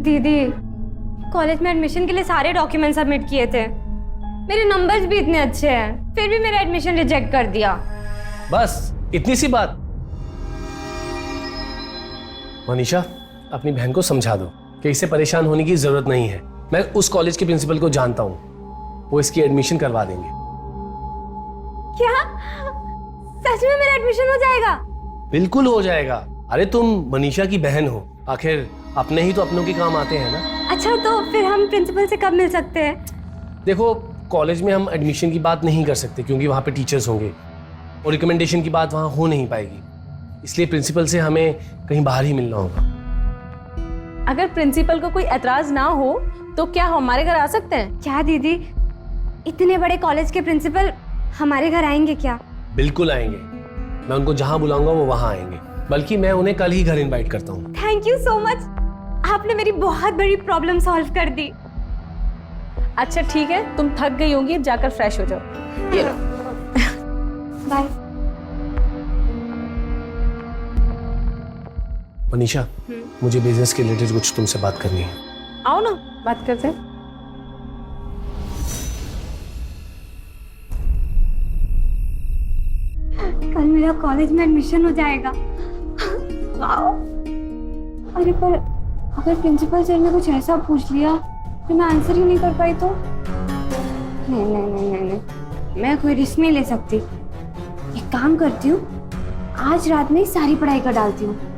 दीदी, कॉलेज में एडमिशन के लिए सारे डॉक्यूमेंट सबमिट किए थे, मेरे नंबर्स भी इतने अच्छे हैं, फिर भी मेरा एडमिशन रिजेक्ट कर दिया। बस इतनी सी बात? मनीषा, अपनी बहन को समझा दो कि इसे परेशान होने की जरूरत नहीं है। मैं उस कॉलेज के प्रिंसिपल को जानता हूँ, वो इसकी एडमिशन करवा देंगे। क्या सच में मेरा एडमिशन हो जाएगा? बिल्कुल हो जाएगा। अरे तुम मनीषा की बहन हो, आखिर अपने ही तो अपनों के काम आते हैं ना। अच्छा, तो फिर हम प्रिंसिपल से कब मिल सकते हैं? देखो, कॉलेज में हम एडमिशन की बात नहीं कर सकते क्योंकि वहाँ पे टीचर्स होंगे और रिकमेंडेशन की बात वहाँ हो नहीं पाएगी, इसलिए प्रिंसिपल से हमें कहीं बाहर ही मिलना होगा। अगर प्रिंसिपल को कोई एतराज ना हो तो क्या हमारे घर आ सकते हैं? क्या दीदी, इतने बड़े कॉलेज के प्रिंसिपल हमारे घर आएंगे क्या? बिल्कुल आएंगे, मैं उनको जहाँ बुलाऊंगा वो वहाँ आएंगे, बल्कि मैं उन्हें कल ही घर इनवाइट करता हूँ। थैंक यू सो मच, आपने मेरी बहुत बड़ी प्रॉब्लम सॉल्व कर दी। अच्छा ठीक है, तुम थक गई होंगी, जाकर फ्रेश हो जाओ। ये लो। बाय। मनीषा, मुझे बिजनेस के रिलेटेड कुछ तुमसे बात करनी है। आओ ना, बात करते हैं। कल मेरा कॉलेज में एडमिशन हो जाएगा। अरे पर अगर प्रिंसिपल सर ने कुछ ऐसा पूछ लिया तो मैं आंसर ही नहीं कर पाई तो? नहीं नहीं नहीं नहीं नहीं, मैं कोई रिस्क नहीं ले सकती। एक काम करती हूँ, आज रात में ही सारी पढ़ाई कर डालती हूँ।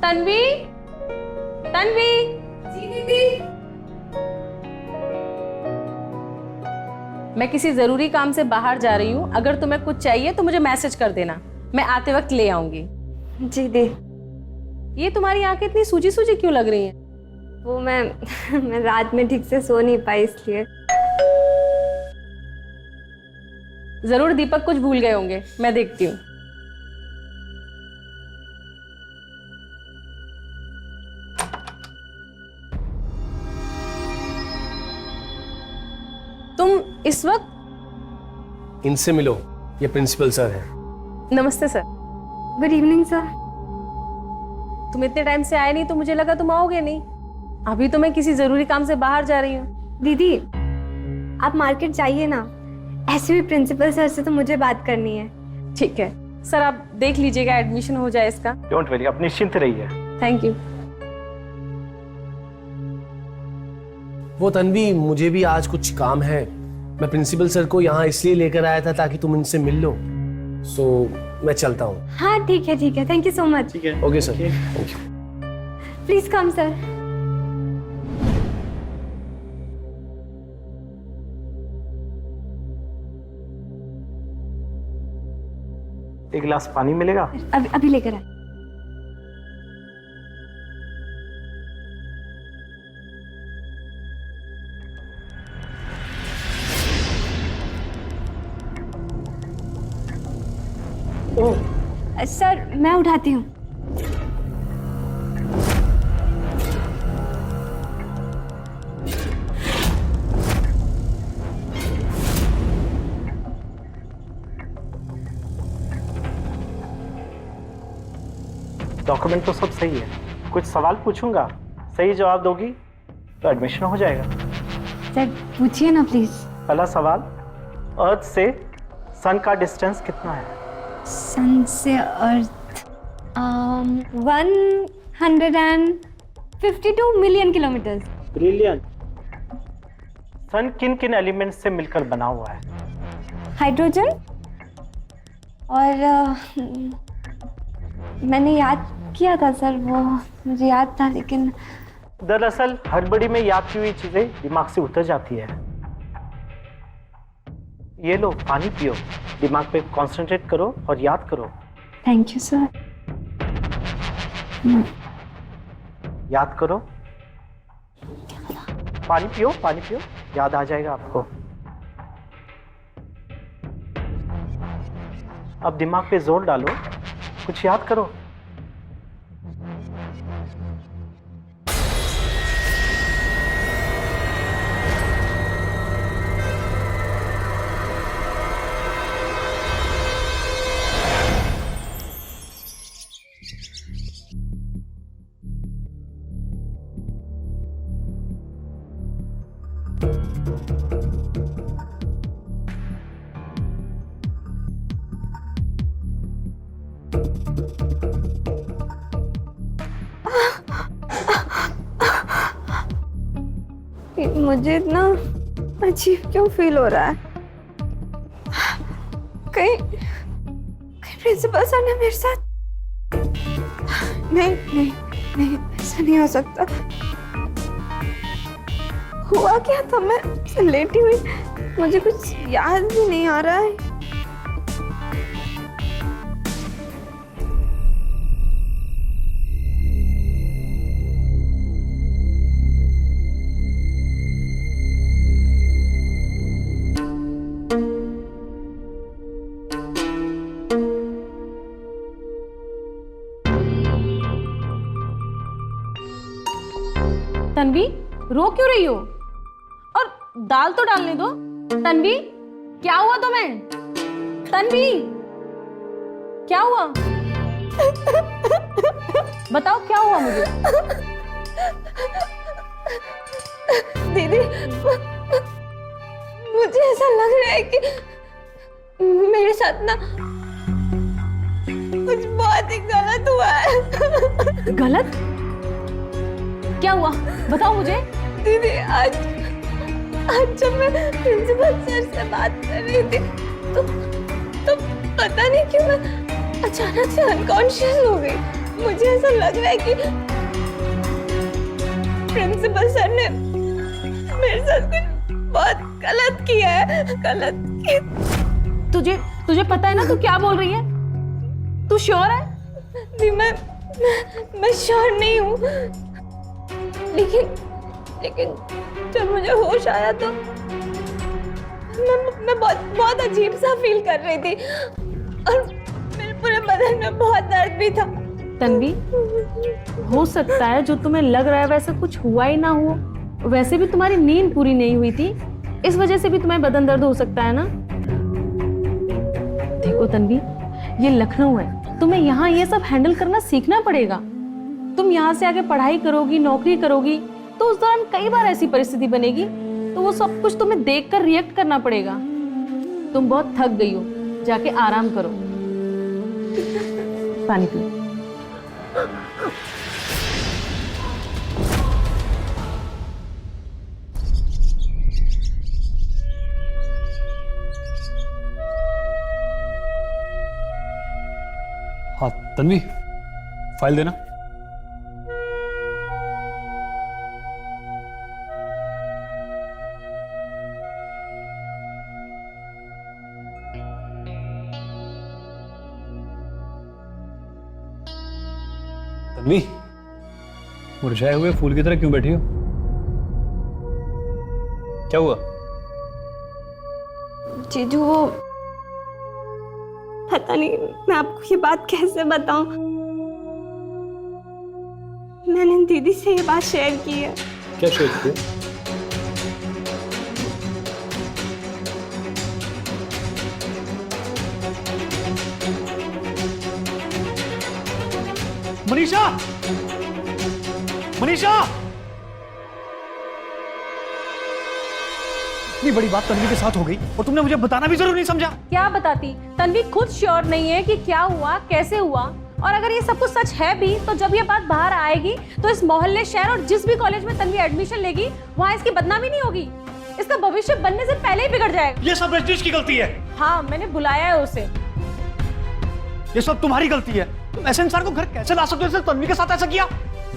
तन्वी, तन्वी। जी दीदी। मैं किसी जरूरी काम से बाहर जा रही हूँ, अगर तुम्हें कुछ चाहिए तो मुझे मैसेज कर देना, मैं आते वक्त ले आऊंगी। जी दी। ये तुम्हारी आंखें इतनी सूजी सूजी क्यों लग रही हैं? वो मैं रात में ठीक से सो नहीं पाई इसलिए। जरूर दीपक कुछ भूल गए होंगे, मैं देखती हूँ। इस वक्त? इनसे मिलो, ये प्रिंसिपल सर हैं। नमस्ते सर। Good evening sir. तुम इतने टाइम से आए नहीं तो मुझे लगा तुम आओगे नहीं। अभी तो मैं किसी जरूरी काम से बाहर जा रही हूँ। दीदी आप मार्केट जाइए ना, ऐसे भी प्रिंसिपल सर से तो मुझे बात करनी है। ठीक है सर, आप देख लीजिएगा एडमिशन हो जाए इसका। डोंट वरी, आप निश्चिंत रहिए। Thank you. वो तन्वी, मुझे भी आज कुछ काम है। मैं प्रिंसिपल सर को यहाँ इसलिए लेकर आया था ताकि तुम इनसे मिल लो। सो मैं चलता हूँ। हाँ ठीक है, thank you so much. Okay sir, thank you. Please come sir. एक गिलास पानी मिलेगा? अभी लेकर आए। सर मैं उठाती हूँ। डॉक्यूमेंट तो सब सही है, कुछ सवाल पूछूंगा, सही जवाब दोगी तो एडमिशन हो जाएगा। सर पूछिए ना प्लीज। पहला सवाल, अर्थ से सन का डिस्टेंस कितना है? सन से अर्थ 152 मिलियन किलोमीटर। ब्रिलियंट। सन किन किन एलिमेंट से मिलकर बना हुआ है? हाइड्रोजन और मैंने याद किया था सर, वो मुझे याद था लेकिन दरअसल हड़बड़ी में याद की हुई चीजें दिमाग से उतर जाती है। ये लो पानी पियो, दिमाग पे कंसंट्रेट करो और याद करो। Thank you sir. याद करो, पानी पियो, याद आ जाएगा आपको। अब दिमाग पे जोर डालो, कुछ याद करो। मुझे इतना अजीब क्यों फील हो रहा है? कहीं प्रिंसिपल सर ने मेरे साथ नहीं, ऐसा नहीं हो सकता। हुआ क्या था? मैं लेटी हुई, मुझे कुछ याद भी नहीं आ रहा है। तन्वी रो क्यों रही हो? और दाल तो डालने दो। तन्वी क्या हुआ तुम्हें? तन्वी क्या हुआ? बताओ क्या हुआ मुझे। दीदी मुझे ऐसा लग रहा है कि मेरे साथ ना कुछ बहुत ही गलत हुआ है। गलत? क्या हुआ बताओ मुझे। दीदी आज जब मैं प्रिंसिपल सर से बात कर रही थी तो पता नहीं क्यों मैं अचानक से अनकॉन्शियस हो गई। मुझे ऐसा लग रहा है कि प्रिंसिपल सर ने मेरे साथ कुछ बहुत गलत किया है। तुझे पता है ना तू क्या बोल रही है? तू श्योर है? नहीं मैं श्योर नहीं हूँ, लेकिन जब मुझे होश आया तो मैं बहुत अजीब सा फील कर रही थी और मेरे पूरे बदन में बहुत दर्द भी था। तन्वी हो सकता है जो तुम्हें लग रहा है वैसा कुछ हुआ ही ना हो। वैसे भी तुम्हारी नींद पूरी नहीं हुई थी, इस वजह से भी तुम्हें बदन दर्द हो सकता है ना। देखो तन्वी, ये लखनऊ है, तुम्हें यहाँ ये सब हैंडल करना सीखना पड़ेगा। तुम यहाँ से आगे पढ़ाई करोगी, नौकरी करोगी, तो उस दौरान कई बार ऐसी परिस्थिति बनेगी, तो वो सब कुछ तुम्हें देखकर रिएक्ट करना पड़ेगा। तुम बहुत थक गई हो, जाके आराम करो। पानी पियो। हाँ तन्वी, फाइल देना। तन्वी, मुरझाए हुए फूल की तरह क्यों बैठी हो? क्या हुआ? जीजू, वो पता नहीं मैं आपको ये बात कैसे बताऊं। मैंने दीदी से ये बात शेयर की है। क्या शेयर की? मनीषा! मनीषा! इतनी बड़ी बात तन्वी के साथ हो गई और तुमने मुझे बताना भी जरूर नहीं समझा। क्या बताती? तन्वी खुद श्योर नहीं है कि क्या हुआ, कैसे हुआ, और अगर ये सब कुछ सच है भी तो जब ये बात बाहर आएगी तो इस मोहल्ले, शहर और जिस भी कॉलेज में तन्वी एडमिशन लेगी वहाँ इसकी बदनामी नहीं होगी। इसका भविष्य बनने से पहले ही बिगड़ जाएगा। ये सब रजनीश की गलती है। हाँ, मैंने बुलाया है उसे। ये सब तुम्हारी गलती है। तुम ऐसे इंसान को घर कैसे ला सकते हो जिसने तन्वी के साथ ऐसा किया?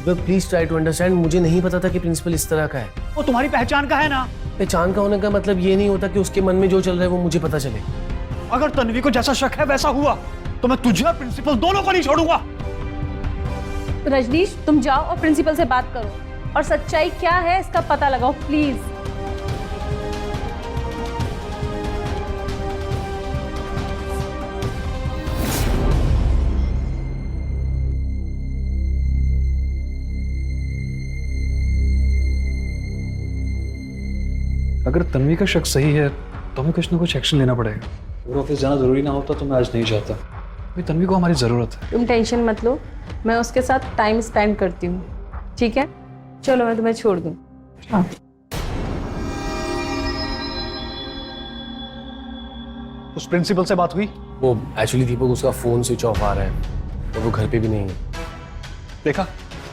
Please try to understand. मुझे नहीं पता था कि प्रिंसिपल इस तरह का है। वो तुम्हारी पहचान का है ना। पहचान का होने का मतलब ये नहीं होता कि उसके मन में जो चल रहा है वो मुझे पता चले। अगर तन्वी को जैसा शक है वैसा हुआ तो मैं तुझे और प्रिंसिपल दोनों को नहीं छोड़ूंगा। रजनीश, तुम जाओ और प्रिंसिपल से बात करो और सच्चाई क्या है इसका पता लगाओ प्लीज। अगर तन्वी का शक सही है तो हमें कुछ ना कुछ एक्शन लेना पड़ेगा। अगर ऑफिस जाना जरूरी ना होता तो मैं आज नहीं जाता। भाई तन्वी को हमारी जरूरत है। तुम टेंशन मत लो, मैं उसके साथ टाइम स्पेंड करती हूँ, ठीक है? चलो मैं तुम्हें छोड़ दूँ। हाँ। उस प्रिंसिपल से बात हुई? वो एक्चुअली दीपक, उसका फोन स्विच ऑफ आ रहा है और वो घर पे भी नहीं है। देखा,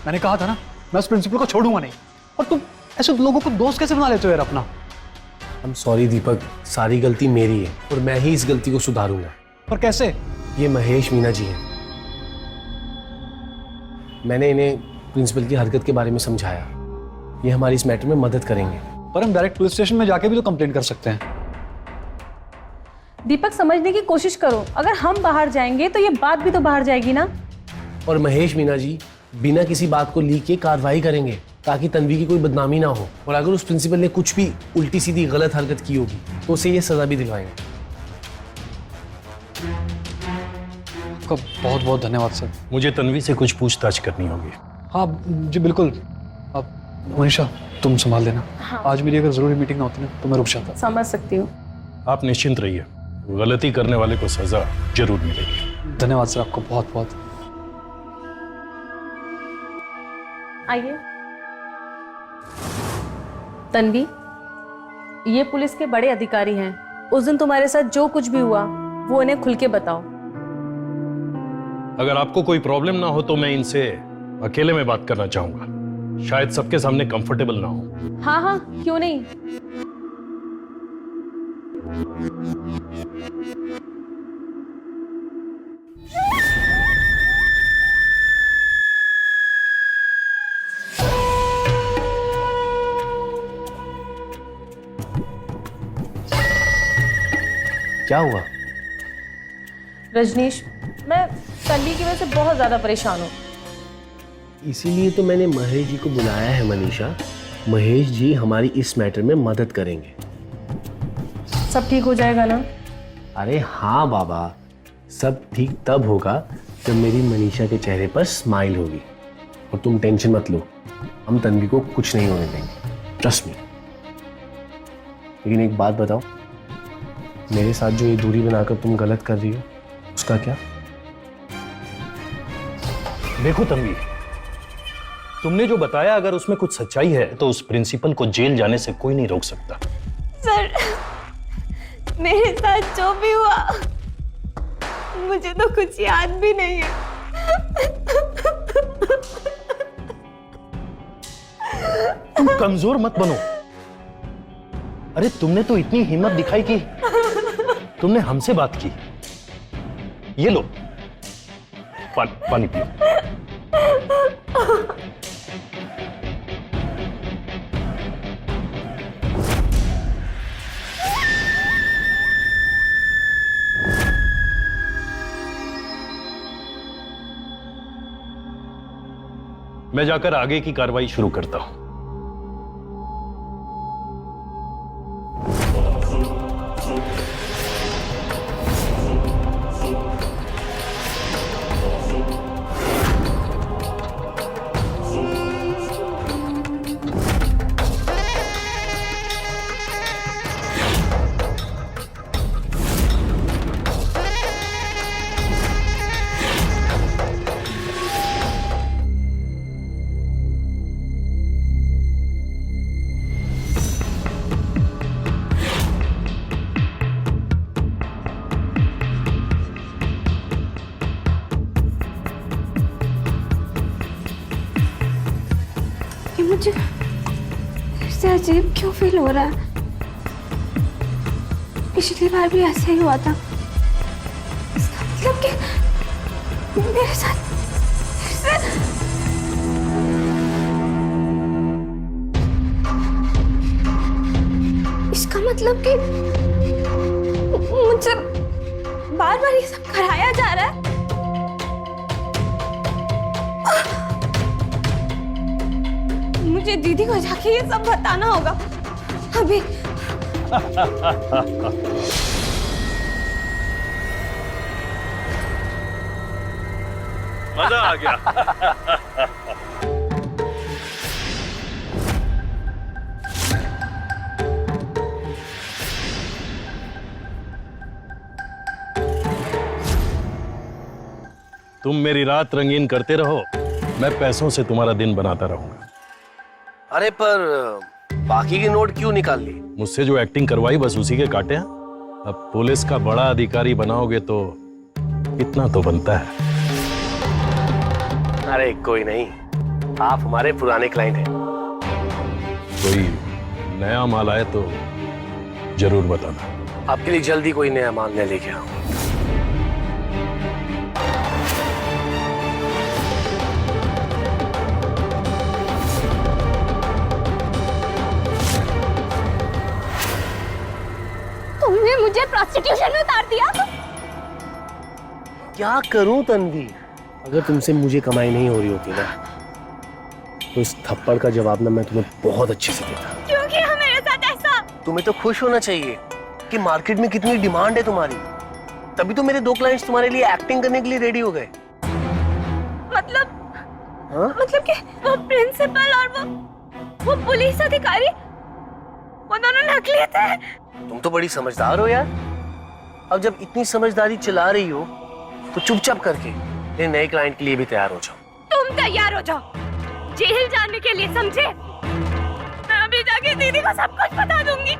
मैंने कहा था ना, मैं उस प्रिंसिपल को छोड़ूंगा नहीं। और तुम ऐसे लोगों को दोस्त कैसे बना लेते हो यार अपना? I'm sorry दीपक, सारी गलती मेरी है और मैं ही इस गलती को सुधारूंगा। पर कैसे? ये महेश मीना जी हैं। मैंने इन्हें प्रिंसिपल की हरकत के बारे में समझाया। ये हमारी इस मैटर में मदद करेंगे। पर हम डायरेक्ट पुलिस स्टेशन में जाके भी तो कंप्लेंट कर सकते हैं। दीपक, समझने की कोशिश करो। अगर हम बाहर जाएंगे तो ये बात भी तो बाहर जाएगी ना। और महेश मीना जी बिना किसी बात को लीक के कार्रवाई करेंगे ताकि तन्वी की कोई बदनामी ना हो। और अगर उस प्रिंसिपल ने कुछ भी उल्टी सीधी गलत हरकत की होगी तो उसे ये सजा भी दिलवाएंगे। आपका बहुत बहुत धन्यवाद सर। मुझे तन्वी से कुछ पूछताछ करनी होगी। हाँ जी बिल्कुल। अब मनीषा तुम संभाल लेना। हाँ। आज मेरी अगर जरूरी मीटिंग ना होती ना तो मैं रुक जाता। समझ सकती हूँ। आप निश्चिंत रहिए, गलती करने वाले को सजा जरूर मिलेगी। धन्यवाद सर आपको बहुत बहुत। आइए। तन्वी, ये पुलिस के बड़े अधिकारी हैं। उस दिन तुम्हारे साथ जो कुछ भी हुआ वो इन्हें खुल के बताओ। अगर आपको कोई प्रॉब्लम ना हो तो मैं इनसे अकेले में बात करना चाहूंगा। शायद सबके सामने कंफर्टेबल ना हो। हाँ हाँ, क्यों नहीं। क्या हुआ? रजनीश, मैं तन्वी की वजह से बहुत ज्यादा परेशान हूँ। इसीलिए तो मैंने महेश जी को बुलाया है मनीषा। महेश जी हमारी इस मैटर में मदद करेंगे। सब ठीक हो जाएगा ना? अरे हाँ बाबा, सब ठीक तब होगा जब मेरी मनीषा के चेहरे पर स्माइल होगी। और तुम टेंशन मत लो, हम तन्वी को कुछ नहीं होने देंगे। Trust me. लेकिन एक बात बताओ, मेरे साथ जो ये दूरी बनाकर तुम गलत कर रही हो उसका क्या? देखो तन्वी, तुमने जो बताया अगर उसमें कुछ सच्चाई है तो उस प्रिंसिपल को जेल जाने से कोई नहीं रोक सकता। सर, मेरे साथ जो भी हुआ मुझे तो कुछ याद भी नहीं है। तुम कमजोर मत बनो। अरे तुमने तो इतनी हिम्मत दिखाई कि तुमने हमसे बात की। ये लो पानी पियो। मैं जाकर आगे की कार्रवाई शुरू करता हूं। मुझे फिर से अजीब क्यों फील हो रहा है? पिछली बार भी ऐसे ही हुआ था। इसका मतलब कि मेरे साथ फिर से इसका मतलब कि मुझसे बार बार ये सब कराया जा रहा है। मुझे दीदी को जाके ये सब बताना होगा अभी। मजा आ गया। तुम मेरी रात रंगीन करते रहो, मैं पैसों से तुम्हारा दिन बनाता रहूंगा। अरे पर बाकी की नोट क्यों निकाल ली? मुझसे जो एक्टिंग करवाई बस उसी के काटे हैं। अब पुलिस का बड़ा अधिकारी बनाओगे तो इतना तो बनता है। अरे कोई नहीं, आप हमारे पुराने क्लाइंट हैं। कोई नया माल आए तो जरूर बताना। आपके लिए जल्दी कोई नया माल मैं लेके आऊं। तुमने मुझे प्रोस्टिट्यूशन में उतार दिया। क्या करूं तन्वी? अगर तुमसे मुझे कमाई नहीं हो रही होती ना तो इस थप्पड़ का जवाब ना मैं तुम्हें बहुत अच्छे से देता। क्यों किया मेरे साथ ऐसा? तुम्हें तो खुश होना चाहिए कि मार्केट में कितनी डिमांड है तुम्हारी। तभी तो मेरे 2 क्लाइंट्स तुम्हारे लिए एक्टिंग करने के लिए रेडी हो गए। मतलब हाँ? मतलब कि वो प्रिंसिपल और वो पुलिस अधिकारी वो दोनों नकली थे। तुम तो बड़ी समझदार हो यार। अब जब इतनी समझदारी चला रही हो तो चुपचाप करके मेरे नए क्लाइंट के लिए भी तैयार हो जाओ। तुम तैयार हो जाओ जेल जाने के लिए, समझे? मैं अभी जाके दीदी को सब कुछ बता दूंगी।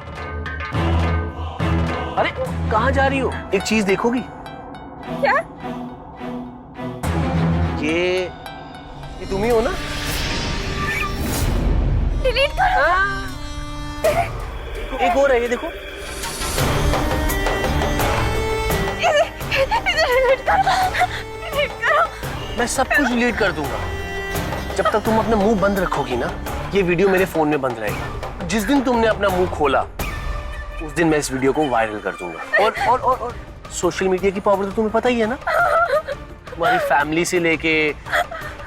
अरे कहाँ जा रही हो? एक चीज देखोगी? क्या? ये तुम ही हो ना? डिलीट करो। एक और है, ये देखो। डिलीट करो। मैं सब कुछ डिलीट कर दूंगा। जब तक तुम अपना मुंह बंद रखोगी ना, ये वीडियो मेरे फोन में बंद रहेगी। जिस दिन तुमने अपना मुंह खोला उस दिन मैं इस वीडियो को वायरल कर दूंगा। और सोशल मीडिया की पावर तो तुम्हें पता ही है ना। तुम्हारी फैमिली से लेके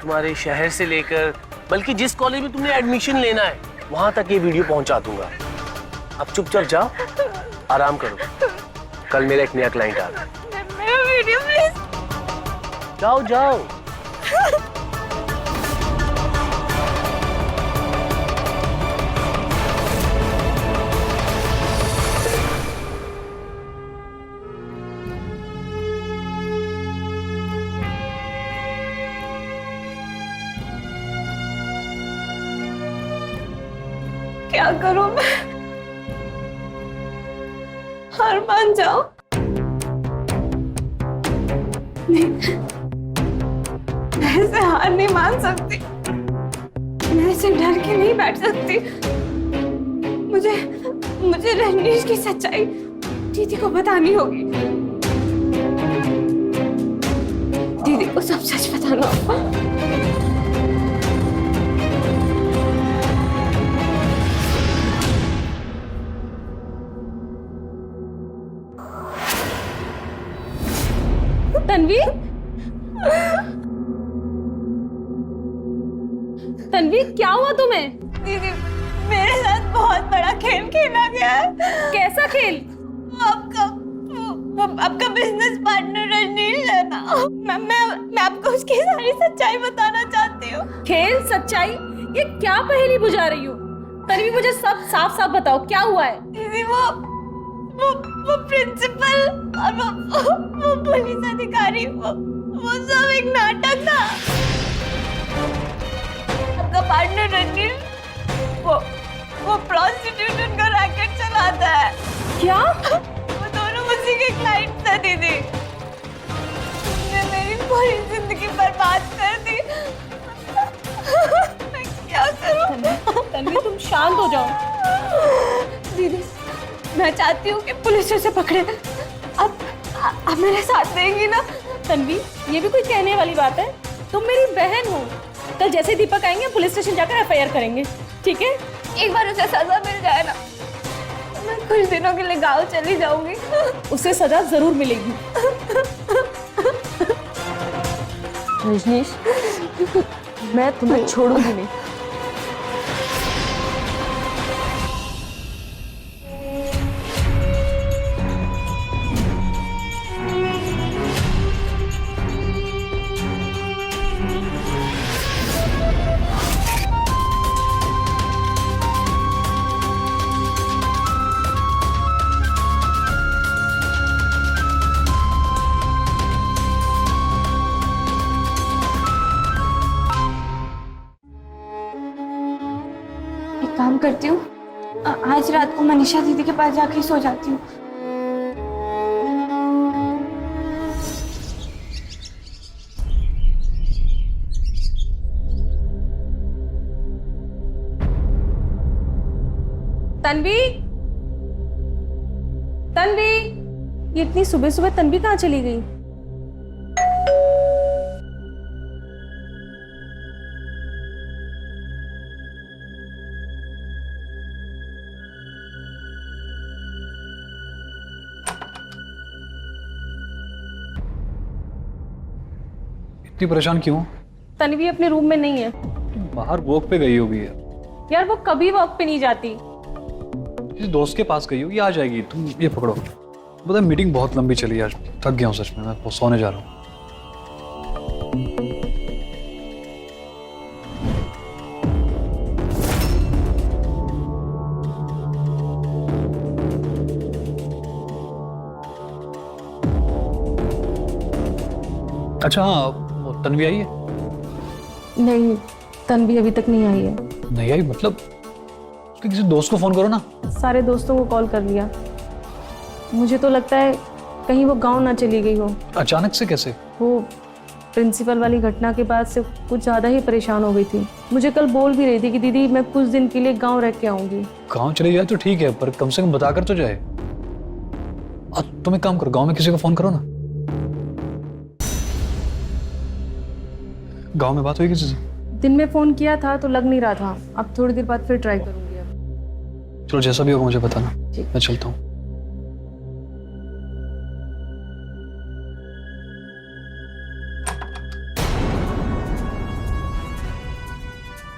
तुम्हारे शहर से लेकर बल्कि जिस कॉलेज में तुमने एडमिशन लेना है वहां तक ये वीडियो पहुंचा दूंगा। अब चुपचाप जाओ, आराम करो। कल मेरा एक नया क्लाइंट आ रहा है। मेरा वीडियो प्लीज। जाओ जाओ। क्या करूं मैं? हार मान जाओ। नहीं, मैं ऐसे हार नहीं मान सकती। मैं ऐसे डर के नहीं बैठ सकती। मुझे रजनीश की सच्चाई दीदी को बतानी होगी। दीदी को सब सच बताना होगा। तन्वी, तन्वी क्या हुआ तुम्हें? दीदी मेरे साथ बहुत बड़ा खेल खेला गया है। कैसा खेल? आपका बिजनेस पार्टनर रजनीश है ना, मैं आपको उसकी सारी सच्चाई बताना चाहती हूँ। खेल, सच्चाई, ये क्या पहेली बुझा रही हो? तन्वी मुझे सब साफ साफ बताओ, क्या हुआ है? दीदी वो प्रिंसिपल और वो पुलिस अधिकारी, वो सब एक नाटक था। आपका पार्टनर रजनीश वो प्रोस्टिट्यूशन का रैकेट चलाता है। क्या? वो दोनों उसी के क्लाइंट थे दीदी। उसने मेरी पूरी जिंदगी बर्बाद कर दी। मैं क्या करूं? तन्वी तुम शांत हो जाओ। दीदी मैं चाहती हूँ कि पुलिस उसे पकड़े। अब मेरे साथ देंगी ना? तन्वी ये भी कोई कहने वाली बात है? तुम मेरी बहन हो। कल जैसे दीपक आएंगे पुलिस स्टेशन जाकर FIR करेंगे, ठीक है? एक बार उसे सजा मिल जाए ना, मैं कुछ दिनों के लिए गांव चली जाऊंगी। उसे सजा जरूर मिलेगी। रजनीश, मैं तुम्हें छोड़ूंगी नहीं। काम करती हूँ, आज रात को मनीषा दीदी के पास जाके सो जाती हूँ। तन्वी, तन्वी, ये इतनी सुबह सुबह तन्वी कहाँ चली गई? इतनी परेशान क्यों? तन्वी अपने रूम में नहीं है। बाहर वॉक पे गई होगी यार। यार वो कभी वॉक पे नहीं जाती। किसी दोस्त के पास गई होगी, आ जाएगी। तुम ये पकड़ो। पता है मीटिंग बहुत लंबी चली यार, थक गया हूँ सच में। मैं सोने जा रहा हूँ। अच्छा हाँ, वो तन्वी आई है? नहीं, तन्वी अभी तक नहीं आई है। नहीं आई मतलब? उसके किसी दोस्त को फोन करो ना। सारे दोस्तों को कॉल कर लिया। मुझे तो लगता है कहीं वो गांव ना चली गई हो। अचानक से कैसे? वो प्रिंसिपल वाली घटना के बाद से कुछ ज़्यादा ही परेशान हो गई थी। मुझे कल बोल भी रही थी कि दीदी मैं कुछ दिन के लिए गांव रह के आऊंगी। गांव चली जाए तो ठीक है, पर कम से कम बताकर तो जाए। तुम एक काम करो, गांव में किसी को फोन करो ना। गांव में बात हुई किसी से? दिन में फोन किया था तो लग नहीं रहा था। अब थोड़ी देर बाद फिर ट्राई करूंगी। अब चलो जैसा भी होगा मुझे बताना। मैं चलता हूँ।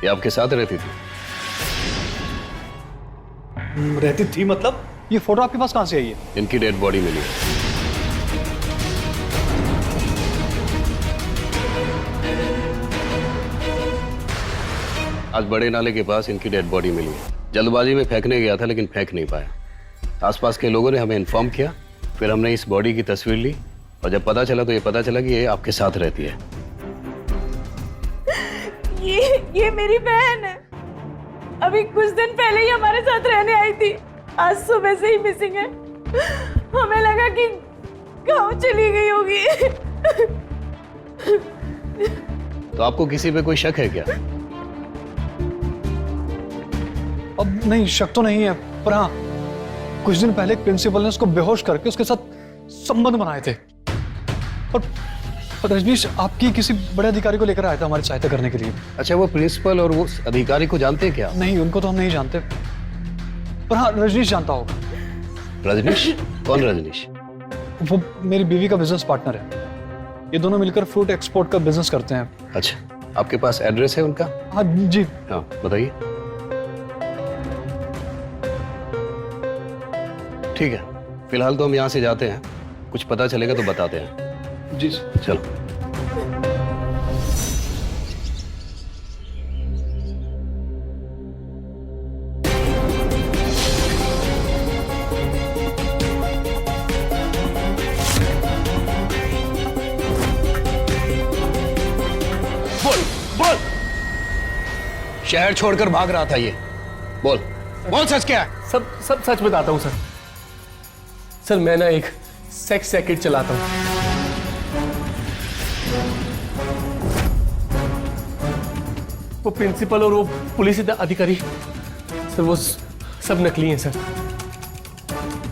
ये आपके साथ रहती थी? रहती थी मतलब? ये फोटो आपके पास कहां से आई है? इनकी डेड बॉडी मिली है। आज बड़े नाले के पास इनकी डेड बॉडी मिली है। जल्दबाजी में फेंकने गया था लेकिन फेंक नहीं पाया। आसपास के लोगों ने हमें इन्फॉर्म किया, फिर हमने इस बॉडी की तस्वीर ली और जब पता चला तो ये पता चला कि ये आपके साथ रहती है। ये मेरी बहन है। अभी कुछ दिन पहले ही हमारे साथ रहने आई थी, आज सुबह से ही मिसिंग है। हमें लगा कि गांव चली गई होगी। तो आपको किसी पे कोई शक है क्या? अब नहीं, शक तो नहीं है, पर हाँ कुछ दिन पहले प्रिंसिपल ने उसको बेहोश करके उसके साथ संबंध बनाए थे। और रजनीश आपकी किसी बड़े अधिकारी को लेकर आया था हमारी सहायता करने के लिए। अच्छा, वो प्रिंसिपल और वो अधिकारी को जानते हैं क्या? नहीं, उनको तो हम नहीं जानते, पर हाँ रजनीश जानता होगा। रजनीश? कौन रजनीश? वो मेरी बीवी का बिजनेस पार्टनर है। ये दोनों मिलकर फ्रूट एक्सपोर्ट का बिजनेस करते हैं। अच्छा, आपके पास एड्रेस है उनका? हाँ जी। हाँ बताइए। ठीक है, फिलहाल तो हम यहाँ से जाते हैं, कुछ पता चलेगा तो बताते हैं। जी चलो। बोल, शहर छोड़कर भाग रहा था ये, बोल सच क्या है? सब सच बताता हूँ सर। सर मैं ना एक सेक्स रैकेट चलाता हूँ। वो प्रिंसिपल और वो पुलिस अधिकारी सर, वो सब नकली हैं सर।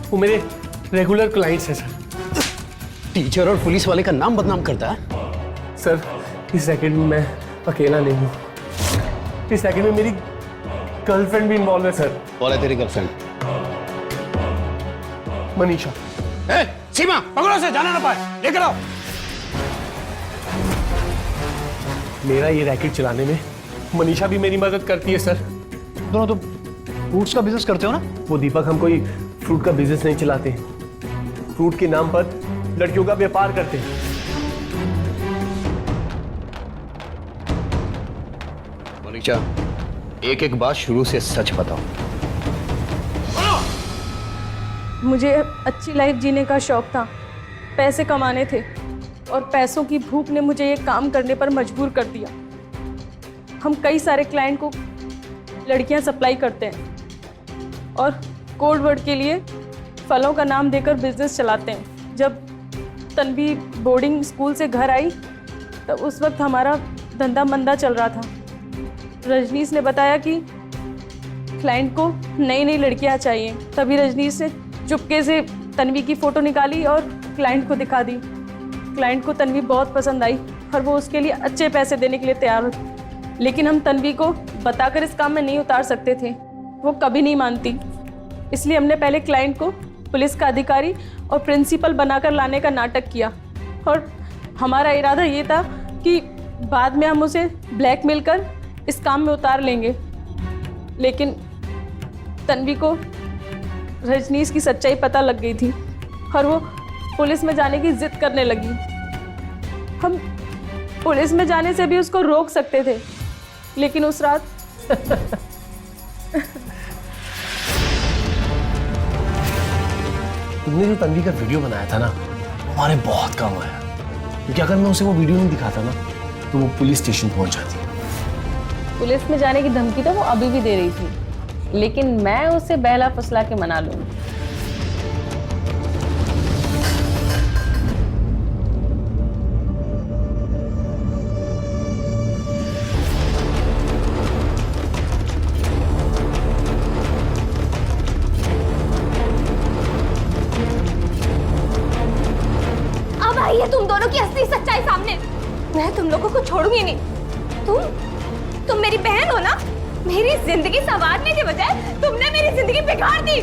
वो मेरे रेगुलर क्लाइंट्स हैं सर। टीचर और पुलिस वाले का नाम बदनाम करता है? सर इस रैकेट में मैं अकेला नहीं हूँ, इस रैकेट में मेरी गर्लफ्रेंड भी इन्वॉल्व है सर। कौन है तेरी गर्लफ्रेंड? मनीषा। सीमा, पकड़ो से, जाना ना पाए, लेकर आओ। मेरा ये रैकेट चलाने में मनीषा भी मेरी मदद करती है सर। दोनों तो फ्रूट्स का बिजनेस करते हो ना? वो दीपक, हम कोई फ्रूट का बिजनेस नहीं चलाते, फ्रूट के नाम पर लड़कियों का व्यापार करते हैं। मनीषा, एक एक बात शुरू से सच बताओ। मुझे अच्छी लाइफ जीने का शौक था, पैसे कमाने थे, और पैसों की भूख ने मुझे ये काम करने पर मजबूर कर दिया। हम कई सारे क्लाइंट को लड़कियां सप्लाई करते हैं और कोड वर्ड के लिए फलों का नाम देकर बिजनेस चलाते हैं। जब तन्वी बोर्डिंग स्कूल से घर आई तब उस वक्त हमारा धंधा मंदा चल रहा था। रजनीश ने बताया कि क्लाइंट को नई नई लड़कियां चाहिए। तभी रजनीश ने चुपके से तन्वी की फ़ोटो निकाली और क्लाइंट को दिखा दी। क्लाइंट को तन्वी बहुत पसंद आई और वो उसके लिए अच्छे पैसे देने के लिए तैयार हुई। लेकिन हम तन्वी को बताकर इस काम में नहीं उतार सकते थे, वो कभी नहीं मानती। इसलिए हमने पहले क्लाइंट को पुलिस का अधिकारी और प्रिंसिपल बनाकर लाने का नाटक किया, और हमारा इरादा ये था कि बाद में हम उसे ब्लैकमेल कर इस काम में उतार लेंगे। लेकिन तन्वी को रजनीश की सच्चाई पता लग गई थी और वो पुलिस में जाने की जिद करने लगी। हम पुलिस में जाने से भी उसको रोक सकते थे, लेकिन उस रात तुमने जो तन्वी का वीडियो बनाया था ना, हमारे बहुत काम आया, क्योंकि अगर मैं उसे वो वीडियो नहीं दिखाता ना तो वो पुलिस स्टेशन पहुंच जाती। पुलिस में जाने की धमकी तो वो अभी भी दे रही थी, लेकिन मैं उसे बहला फुसला के मना लूंगी। अब आई है तुम दोनों की असली सच्चाई सामने। मैं तुम लोगों को छोड़ूंगी नहीं। तुम मेरी बहन हो ना। मेरी जिंदगी संवारने के बजाय तुमने मेरी जिंदगी बिगाड़ दी।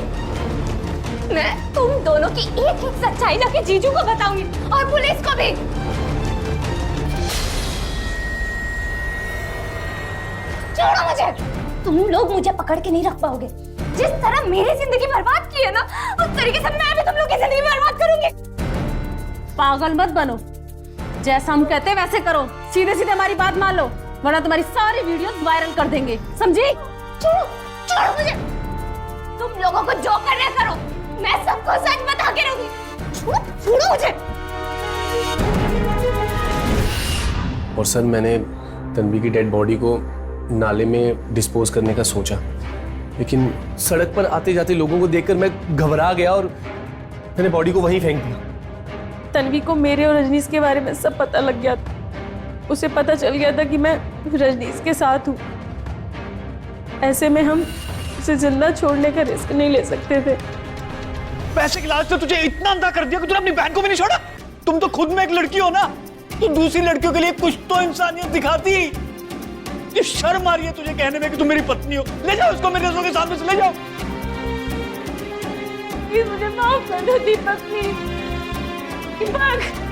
मैं तुम दोनों की एक एक सच्चाई जाके जीजू को बताऊंगी और पुलिस को भी। छोड़ो मुझे। तुम लोग मुझे पकड़ के नहीं रख पाओगे। जिस तरह मेरी जिंदगी बर्बाद की है ना, उस तरीके से मैं भी तुम लोग की जिंदगी बर्बाद करूंगी। पागल मत बनो, जैसा हम कहते हैं वैसे करो। सीधे सीधे हमारी बात मान लो, वरना तुम्हारी सारी वीडियोस वायरल कर देंगे, समझी? छोड़ो मुझे। तुम लोगों को जो करना करो, मैं सबको सच बता के रहूंगी। छोड़ो मुझे। और सर, मैंने तन्वी की डेड बॉडी को नाले में डिस्पोज करने का सोचा, लेकिन सड़क पर आते जाते लोगों को देखकर मैं घबरा गया और मैंने बॉडी को वहीं फेंक दिया। तन्वी को मेरे और रजनीश के बारे में सब पता लग गया था। उसे पता चल गया था कि मैं रजनीश के साथ हूँ। ऐसे में हम उसे जिंदा छोड़ने का रिस्क नहीं ले सकते थे। पैसे के लालच से तुझे इतना अंधा कर दिया कि तूने अपनी बहन को भी नहीं छोड़ा। तुम तो खुद में एक लड़की हो ना, तू दूसरी लड़कियों के लिए कुछ तो इंसानियत दिखाती। ये शर्म आ रही है तुझे कहने में कि तुम मेरी पत्नी हो। ले जाओ उसको मेरे नजरों के सामने से ले जाओ। प्लीज मुझे माफ कर दो दीपक, प्लीज। दीपक